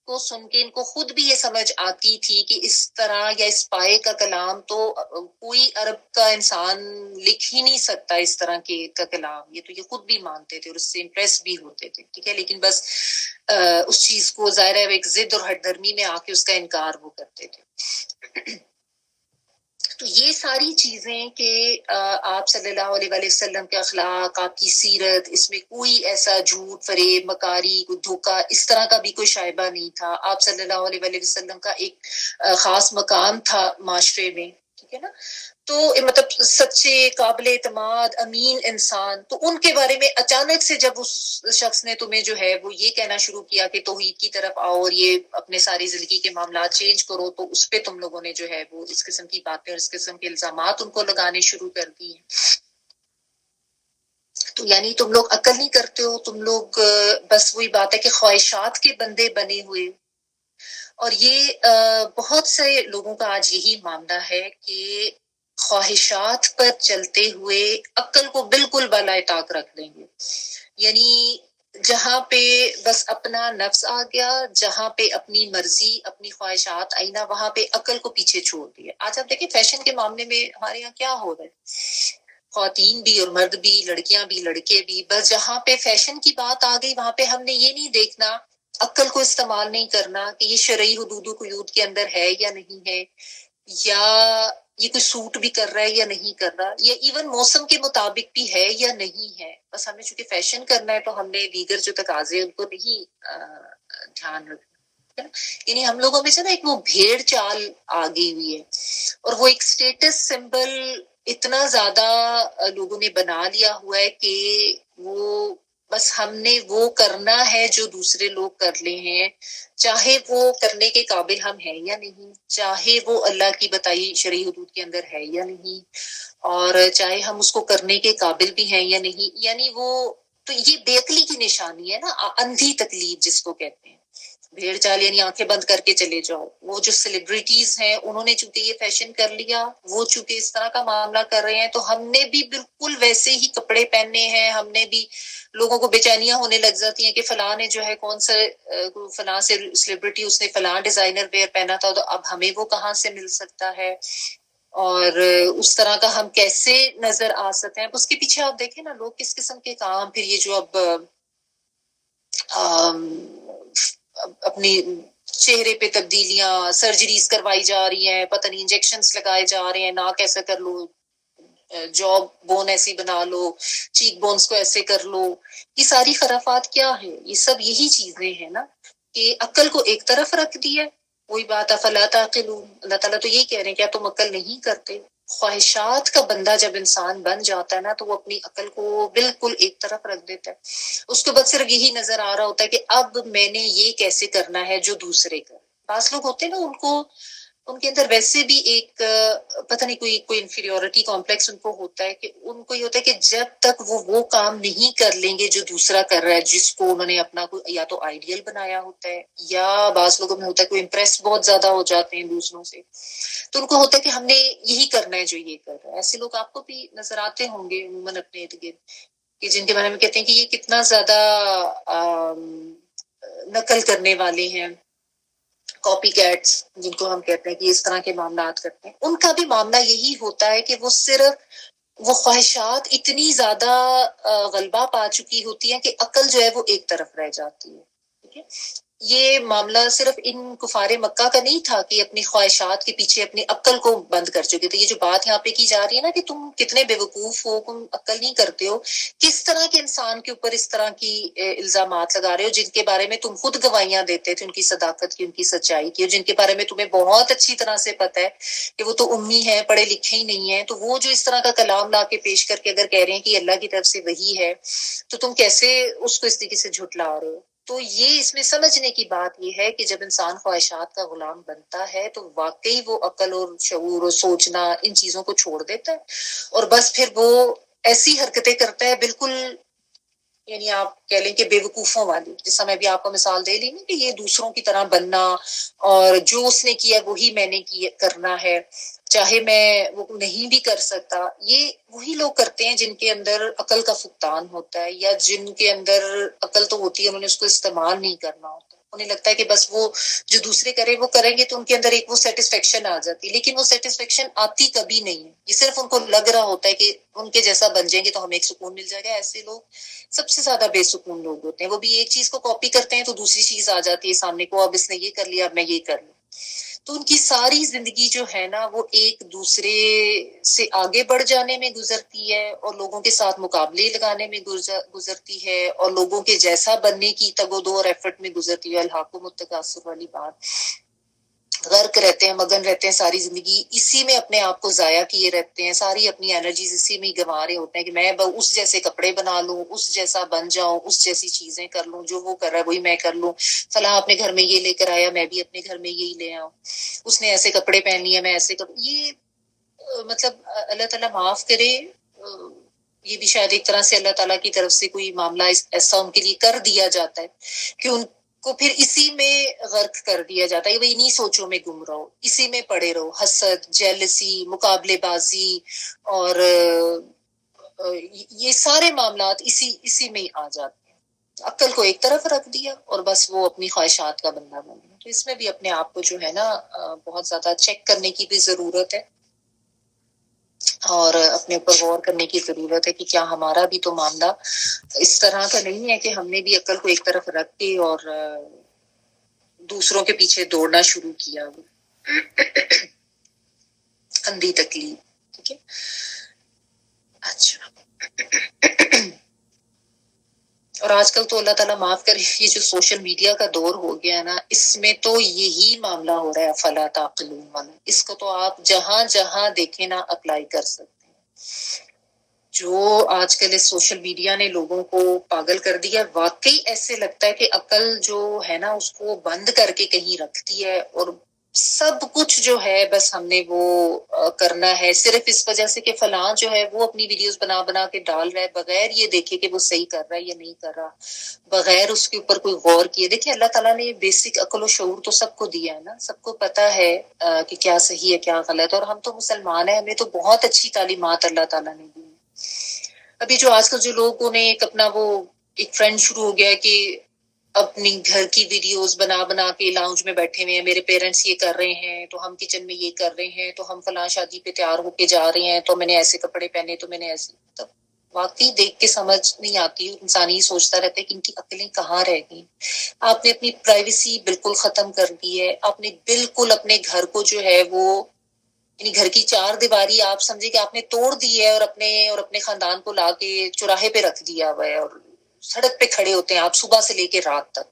کو سن کے ان کو خود بھی یہ سمجھ آتی تھی کہ اس طرح یا اس پائے کا کلام تو کوئی عرب کا انسان لکھ ہی نہیں سکتا، اس طرح کے کا کلام، یہ تو یہ خود بھی مانتے تھے اور اس سے امپریس بھی ہوتے تھے، ٹھیک ہے۔ لیکن بس اس چیز کو ظاہر ہے ایک ضد اور ہٹ درمی میں آ کے اس کا انکار وہ کرتے تھے۔ تو یہ ساری چیزیں کہ آپ صلی اللہ علیہ وآلہ وسلم کے اخلاق، آپ کی سیرت، اس میں کوئی ایسا جھوٹ، فریب، مکاری، کوئی دھوکہ، اس طرح کا بھی کوئی شائبہ نہیں تھا۔ آپ صلی اللہ علیہ وآلہ وسلم کا ایک خاص مقام تھا معاشرے میں، ٹھیک ہے نا۔ تو مطلب سچے، قابل اعتماد، امین انسان، تو ان کے بارے میں اچانک سے جب اس شخص نے تمہیں جو ہے وہ یہ کہنا شروع کیا کہ توحید کی طرف آؤ اور یہ اپنے ساری زندگی کے معاملات چینج کرو، تو اس پہ تم لوگوں نے جو ہے وہ اس قسم کی باتیں اور اس قسم کے الزامات ان کو لگانے شروع کر دی ہیں۔ تو یعنی تم لوگ عقل نہیں کرتے ہو، تم لوگ بس وہی بات ہے کہ خواہشات کے بندے بنے ہوئے۔ اور یہ بہت سے لوگوں کا آج یہی معاملہ ہے کہ خواہشات پر چلتے ہوئے عقل کو بالکل بالائے طاق رکھ دیں گے، یعنی جہاں پہ بس اپنا نفس آ گیا، جہاں پہ اپنی مرضی، اپنی خواہشات آئی نا، وہاں پہ عقل کو پیچھے چھوڑ دیا۔ آج آپ دیکھیں فیشن کے معاملے میں ہمارے یہاں کیا ہو رہا ہے، خواتین بھی اور مرد بھی، لڑکیاں بھی لڑکے بھی، بس جہاں پہ فیشن کی بات آ گئی وہاں پہ ہم نے یہ نہیں دیکھنا، عقل کو استعمال نہیں کرنا کہ یہ شرعی حدود و قیود کے اندر ہے یا نہیں ہے، یا یہ کوئی سوٹ بھی کر رہا ہے یا نہیں کر رہا، یا ایون موسم کے مطابق بھی ہے یا نہیں ہے۔ بس ہمیں چونکہ فیشن کرنا ہے تو ہم نے دیگر جو تقاضے ان کو نہیں دھیان رکھنا، یعنی ہم لوگوں میں سے نا ایک وہ بھیڑ چال آ گئی ہوئی ہے، اور وہ ایک سٹیٹس سمبل اتنا زیادہ لوگوں نے بنا لیا ہوا ہے کہ وہ بس ہم نے وہ کرنا ہے جو دوسرے لوگ کر لے ہیں، چاہے وہ کرنے کے قابل ہم ہیں یا نہیں، چاہے وہ اللہ کی بتائی شرعی حدود کے اندر ہے یا نہیں، اور چاہے ہم اس کو کرنے کے قابل بھی ہیں یا نہیں، یعنی وہ تو یہ بے عقلی کی نشانی ہے نا، اندھی تکلیف جس کو کہتے ہیں، بھیڑ چال یعنی آنکھیں بند کر کے چلے جاؤ۔ وہ جو سیلیبریٹیز ہیں انہوں نے چونکہ یہ فیشن کر لیا، وہ چونکہ اس طرح کا معاملہ کر رہے ہیں، تو ہم نے بھی بالکل ویسے ہی کپڑے پہننے ہیں، ہم نے بھی، لوگوں کو بے چینیاں ہونے لگ جاتی ہیں کہ فلاں نے جو ہے کون سا فلاں سے سیلیبریٹی اس نے فلاں ڈیزائنر ویئر پہنا تھا، تو اب ہمیں وہ کہاں سے مل سکتا ہے، اور اس طرح کا ہم کیسے نظر آ سکتے ہیں۔ اس کے پیچھے آپ دیکھیں نا لوگ کس قسم کے کام، پھر یہ جو اب اپنی چہرے پہ تبدیلیاں، سرجریز کروائی جا رہی ہیں، پتہ نہیں انجیکشنز لگائے جا رہے ہیں، ناک ایسا کر لو، جاو بون ایسی بنا لو، چیک بونز کو ایسے کر لو، یہ ساری خرافات کیا ہے؟ یہ سب یہی چیزیں ہیں نا کہ عقل کو ایک طرف رکھ دیا۔ وہی بات افلا تعقلون، اللہ تعالیٰ تو یہی کہہ رہے ہیں کیا تم عقل نہیں کرتے؟ خواہشات کا بندہ جب انسان بن جاتا ہے نا تو وہ اپنی عقل کو بالکل ایک طرف رکھ دیتا ہے، اس کے بعد صرف یہی نظر آ رہا ہوتا ہے کہ اب میں نے یہ کیسے کرنا ہے جو دوسرے کر۔ بعض لوگ ہوتے ہیں نا ان کے اندر ویسے بھی ایک پتہ نہیں کوئی انفیریورٹی کمپلیکس ان کو ہوتا ہے کہ ان کو یہ ہوتا ہے کہ جب تک وہ کام نہیں کر لیں گے جو دوسرا کر رہا ہے، جس کو انہوں نے اپنا کوئی یا تو آئیڈیل بنایا ہوتا ہے، یا بعض لوگوں میں ہوتا ہے کوئی امپریس بہت زیادہ ہو جاتے ہیں دوسروں سے، تو ان کو ہوتا ہے کہ ہم نے یہی کرنا ہے جو یہ کر رہا ہے۔ ایسے لوگ آپ کو بھی نظر آتے ہوں گے عموماً اپنے ارد گرد، کہ جن کے بارے میں کہتے ہیں کہ یہ کتنا زیادہ نقل کرنے والے ہیں، کاپی کیٹس جن کو ہم کہتے ہیں کہ اس طرح کے معاملات کرتے ہیں، ان کا بھی معاملہ یہی ہوتا ہے کہ وہ صرف وہ خواہشات اتنی زیادہ غلبہ پا چکی ہوتی ہیں کہ عقل جو ہے وہ ایک طرف رہ جاتی ہے. ٹھیک ہے، یہ معاملہ صرف ان کفار مکہ کا نہیں تھا کہ اپنی خواہشات کے پیچھے اپنی عقل کو بند کر چکے تھے. یہ جو بات یہاں پہ کی جا رہی ہے نا کہ تم کتنے بے وقوف ہو، تم عقل نہیں کرتے ہو، کس طرح کے انسان کے اوپر اس طرح کی الزامات لگا رہے ہو جن کے بارے میں تم خود گواہیاں دیتے تھے ان کی صداقت کی، ان کی سچائی کی، اور جن کے بارے میں تمہیں بہت اچھی طرح سے پتہ ہے کہ وہ تو امی ہے، پڑھے لکھے ہی نہیں ہیں. تو وہ جو اس طرح کا کلام لا کے پیش کر کے اگر کہہ رہے ہیں کہ اللہ کی طرف سے وحی ہے، تو تم کیسے اس کو اس طریقے سے جھٹلا رہے ہو؟ تو یہ اس میں سمجھنے کی بات یہ ہے کہ جب انسان خواہشات کا غلام بنتا ہے تو واقعی وہ عقل اور شعور اور سوچنا ان چیزوں کو چھوڑ دیتا ہے، اور بس پھر وہ ایسی حرکتیں کرتا ہے بالکل، یعنی آپ کہہ لیں کہ بے وقوفوں والی، جس میں بھی آپ کو مثال دے لی نا کہ یہ دوسروں کی طرح بننا اور جو اس نے کیا وہی میں نے کرنا ہے، چاہے میں وہ نہیں بھی کر سکتا. یہ وہی لوگ کرتے ہیں جن کے اندر عقل کا فقدان ہوتا ہے، یا جن کے اندر عقل تو ہوتی ہے انہوں نے اس کو استعمال نہیں کرنا ہوتا. انہیں لگتا ہے کہ بس وہ جو دوسرے کریں وہ کریں گے تو ان کے اندر ایک وہ سیٹسفیکشن آ جاتی ہے، لیکن وہ سیٹسفیکشن آتی کبھی نہیں ہے. یہ صرف ان کو لگ رہا ہوتا ہے کہ ان کے جیسا بن جائیں گے تو ہمیں ایک سکون مل جائے گا. ایسے لوگ سب سے زیادہ بے سکون لوگ ہوتے ہیں. وہ بھی ایک چیز کو کاپی کرتے ہیں تو دوسری چیز آ جاتی ہے سامنے کو، اب اس نے یہ کر لیا اب میں یہ کر لوں. تو ان کی ساری زندگی جو ہے نا وہ ایک دوسرے سے آگے بڑھ جانے میں گزرتی ہے، اور لوگوں کے ساتھ مقابلے لگانے میں گزرتی ہے، اور لوگوں کے جیسا بننے کی تگ و دو اور ایفرٹ میں گزرتی ہے. الحاکم التکاثر والی بات، غرق رہتے ہیں، مگن رہتے ہیں ساری زندگی اسی میں، اپنے آپ کو ضائع کیے رہتے ہیں، ساری اپنی انرجیز اسی میں ہی گنوا رہے ہوتے ہیں کہ میں اس جیسے کپڑے بنا لوں، اس جیسا بن جاؤں، اس جیسی چیزیں کر لوں، جو وہ کر رہا ہے وہی میں کر لوں، فلاں اپنے گھر میں یہ لے کر آیا میں بھی اپنے گھر میں یہی لے آؤں، اس نے ایسے کپڑے پہن لیے میں ایسے یہ مطلب اللہ تعالیٰ معاف کرے، یہ بھی شاید ایک طرح سے اللہ تعالیٰ کی طرف سے کوئی معاملہ ایسا ان کے لیے کر دیا جاتا ہے کہ ان کو پھر اسی میں غرق کر دیا جاتا ہے. وہ انہی سوچوں میں گم رہو، اسی میں پڑے رہو، حسد، جیلسی، مقابلے بازی، اور یہ سارے معاملات اسی میں آ جاتے ہیں. عقل کو ایک طرف رکھ دیا اور بس وہ اپنی خواہشات کا بندہ بن گیا. تو اس میں بھی اپنے آپ کو جو ہے نا بہت زیادہ چیک کرنے کی بھی ضرورت ہے، اور اپنے اوپر غور کرنے کی ضرورت ہے کہ کیا ہمارا بھی تو معاملہ اس طرح کا نہیں ہے کہ ہم نے بھی عقل کو ایک طرف رکھ کے اور دوسروں کے پیچھے دوڑنا شروع کیا. اندھی تکلیف. ٹھیک ہے، اچھا. اور آج کل تو اللہ تعالیٰ معاف کرے، یہ جو سوشل میڈیا کا دور ہو گیا ہے نا، اس میں تو یہی معاملہ ہو رہا ہے فلا تعقلون والا. اس کو تو آپ جہاں جہاں دیکھیں نا اپلائی کر سکتے ہیں. جو آج کل اس سوشل میڈیا نے لوگوں کو پاگل کر دیا، واقعی ایسے لگتا ہے کہ عقل جو ہے نا اس کو بند کر کے کہیں رکھتی ہے، اور سب کچھ جو ہے بس ہم نے وہ کرنا ہے صرف اس وجہ سے کہ فلاں جو ہے وہ اپنی ویڈیوز بنا بنا کے ڈال رہا ہے، بغیر یہ دیکھے کہ وہ صحیح کر رہا ہے یا نہیں کر رہا، بغیر اس کے اوپر کوئی غور کیے. دیکھیں اللہ تعالیٰ نے بیسک عقل و شعور تو سب کو دیا ہے نا، سب کو پتا ہے کہ کیا صحیح ہے کیا غلط ہے، اور ہم تو مسلمان ہیں، ہمیں تو بہت اچھی تعلیمات اللہ تعالیٰ نے دی. ابھی جو آج کل جو لوگوں نے ایک اپنا وہ ایک ٹرینڈ شروع ہو گیا ہے کہ اپنی گھر کی ویڈیوز بنا بنا کے لاؤنج میں بیٹھے ہوئے ہیں، میرے پیرنٹس یہ کر رہے ہیں تو ہم کچن میں یہ کر رہے ہیں، تو ہم فلاں شادی پہ تیار ہو کے جا رہے ہیں تو میں نے ایسے کپڑے پہنے، تو میں نے ایسے. مطلب واقعی دیکھ کے سمجھ نہیں آتی، انسان یہ سوچتا رہتا ہے کہ ان کی عقلیں کہاں رہ گئی. آپ نے اپنی پرائیویسی بالکل ختم کر دی ہے، آپ نے بالکل اپنے گھر کو جو ہے وہ یعنی گھر کی چار دیواری آپ سمجھے کہ آپ نے توڑ دی ہے، اور اپنے خاندان کو لا کے چوراہے پہ رکھ دیا ہوا ہے، اور سڑک پہ کھڑے ہوتے ہیں آپ صبح سے لے کے رات تک.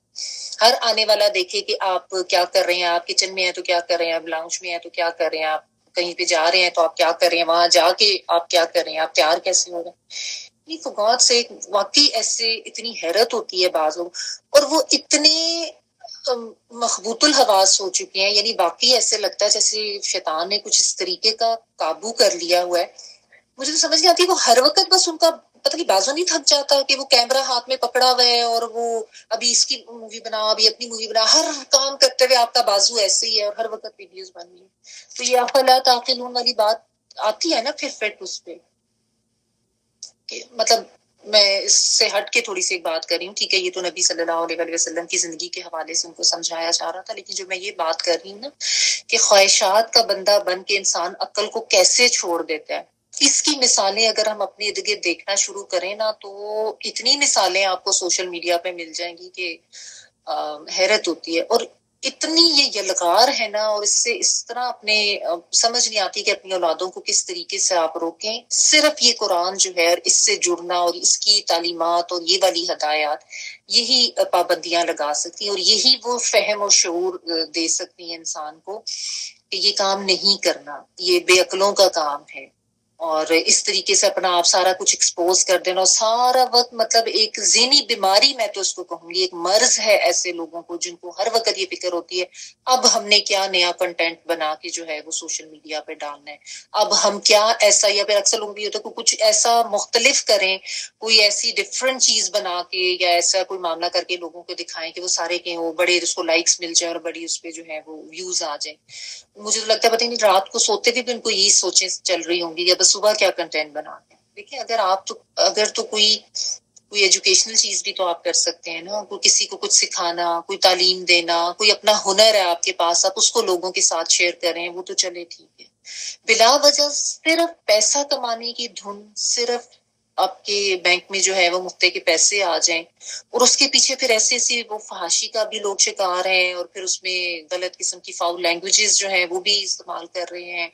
ہر آنے والا دیکھے کہ آپ کیا کر رہے ہیں، آپ کچن میں ہیں تو کیا کر رہے ہیں، آپ لاؤنج میں ہیں تو کیا کر رہے ہیں، آپ کہیں پہ جا رہے ہیں تو آپ کیا کر رہے ہیں، وہاں جا کے آپ کیا کر رہے ہیں، آپ تیار کیسے ہو رہے ہیں. یہ تو بہت سے واقعی ایسے اتنی حیرت ہوتی ہے بعضوں، اور وہ اتنے مخبوط الحواس ہو چکے ہیں، یعنی باقی ایسے لگتا ہے جیسے شیطان نے کچھ اس طریقے کا قابو کر لیا ہوا ہے. مجھے تو سمجھ نہیں آتی، وہ ہر وقت بس ان کا پتہ نہیں بازو نہیں تھک جاتا کہ وہ کیمرہ ہاتھ میں پکڑا ہوا ہے، اور وہ ابھی اس کی مووی بنا، ابھی اپنی مووی بنا، ہر کام کرتے ہوئے آپ کا بازو ایسے ہی ہے اور ہر وقت ویڈیوز بن رہی ہے. تو یہ افلا تعقلون والی بات آتی ہے نا پھر فٹ اس پہ کہ مطلب میں اس سے ہٹ کے تھوڑی سی ایک بات کر رہی ہوں. ٹھیک ہے، یہ تو نبی صلی اللہ علیہ وسلم کی زندگی کے حوالے سے ان کو سمجھایا جا رہا تھا، لیکن جو میں یہ بات کر رہی ہوں نا کہ خواہشات کا بندہ بن کے انسان عقل کو کیسے چھوڑ دیتا ہے، اس کی مثالیں اگر ہم اپنے ارد گرد دیکھنا شروع کریں نا تو اتنی مثالیں آپ کو سوشل میڈیا پہ مل جائیں گی کہ حیرت ہوتی ہے. اور اتنی یہ یلغار ہے نا، اور اس سے اس طرح اپنے سمجھ نہیں آتی کہ اپنی اولادوں کو کس طریقے سے آپ روکیں. صرف یہ قرآن جو ہے اور اس سے جڑنا اور اس کی تعلیمات اور یہ والی ہدایات یہی پابندیاں لگا سکتی ہیں، اور یہی وہ فہم و شعور دے سکتی ہیں انسان کو کہ یہ کام نہیں کرنا، یہ بے عقلوں کا کام ہے. اور اس طریقے سے اپنا آپ سارا کچھ ایکسپوز کر دینا، اور سارا وقت مطلب ایک ذہنی بیماری، میں تو اس کو کہوں گی ایک مرض ہے ایسے لوگوں کو جن کو ہر وقت یہ فکر ہوتی ہے اب ہم نے کیا نیا کنٹینٹ بنا کے جو ہے وہ سوشل میڈیا پہ ڈالنا ہے، اب ہم کیا ایسا، یا پھر اکثر لوگ بھی ہوتا ہے کہ کچھ ایسا مختلف کریں، کوئی ایسی ڈفرنٹ چیز بنا کے یا ایسا کوئی معاملہ کر کے لوگوں کو دکھائیں کہ وہ سارے کہ وہ بڑے اس کو لائکس مل جائیں اور بڑی اس پہ جو ہے وہ ویوز آ جائیں. مجھے تو لگتا ہے پتہ نہیں رات کو سوتے بھی ان کو یہی سوچیں چل رہی ہوں گی یا بس صبح کیا کنٹینٹ بنا کے. دیکھیں اگر تو کوئی ایجوکیشنل چیز بھی تو آپ کر سکتے ہیں نا، کوئی کسی کو کچھ سکھانا، کوئی تعلیم دینا، کوئی اپنا ہنر ہے آپ کے پاس، آپ اس کو لوگوں کے ساتھ شیئر کریں، وہ تو چلے ٹھیک ہے. بلا وجہ صرف پیسہ کمانے کی دھن، صرف آپ کے بینک میں جو ہے وہ مفتے کے پیسے آ جائیں، اور اس کے پیچھے پھر ایسی وہ فحاشی کا بھی لوگ شکار ہیں، اور پھر اس میں غلط قسم کی فاؤل لینگویجز جو ہیں وہ بھی استعمال کر رہے ہیں،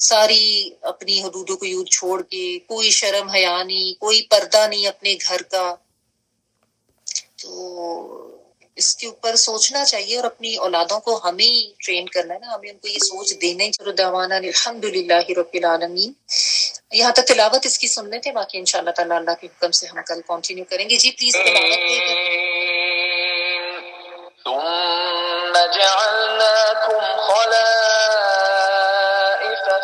ساری اپنی حدودوں کو یوں چھوڑ کے، کوئی شرم حیا نہیں، کوئی پردہ نہیں اپنے گھر کا. تو اس کے اوپر سوچنا چاہیے، اور اپنی اولادوں کو ہمیں ٹرین کرنا ہے نا، ہمیں ان کو یہ سوچ دینا ہی. دعوانا الحمدللہ رب العالمین. یہاں تک تلاوت اس کی سن لیتے، باقی انشاءاللہ تعالی اللہ کے حکم سے ہم کل کنٹینیو کریں گے. جی پلیز تلاوت پلے کریں. ثم جعلناكم خلائف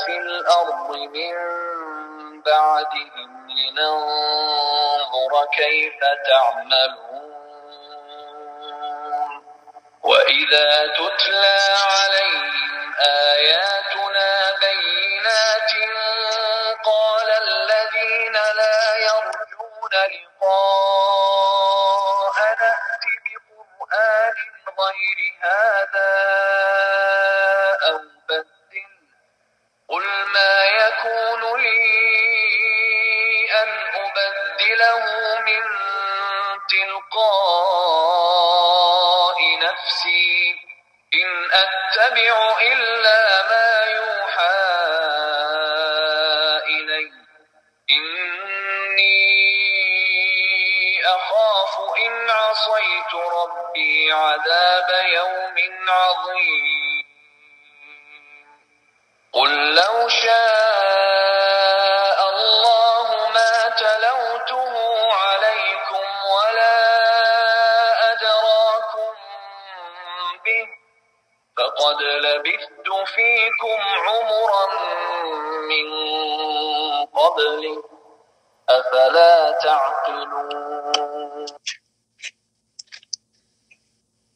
في الأرض من بعدهم لننظر كيف تعملون. وإذا تتلى عليهم آياتنا بينات قال الذين لا يرجون لقاءنا ائت بقرآن غير هذا أو بدل قل ما يكون لي أن أبدله من تلقاء نفسي إن أتبع إلا ما يوحى إلي إني أخاف إن عصيت ربي عذاب يوم عظيم. قل لو شاء الله ما تلوته عليكم ولا أدراكم به فقد لبثت فيكم عمرا من قبله أفلا تعقلون.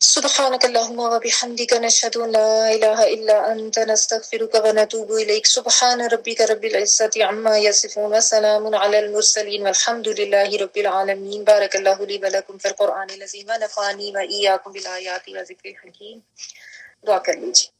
سبحانك اللهم وبحمدك نشهد أن لا إله إلا أنت نستغفرك ونتوب إليك. سبحان ربك رب العزة عما يصفون وسلام على المرسلين والحمد لله رب العالمين. بارك الله لي ولكم في القرآن العظيم ونفعني وإياكم بالآيات وذكر الحكيم. دعا کر لیجیے.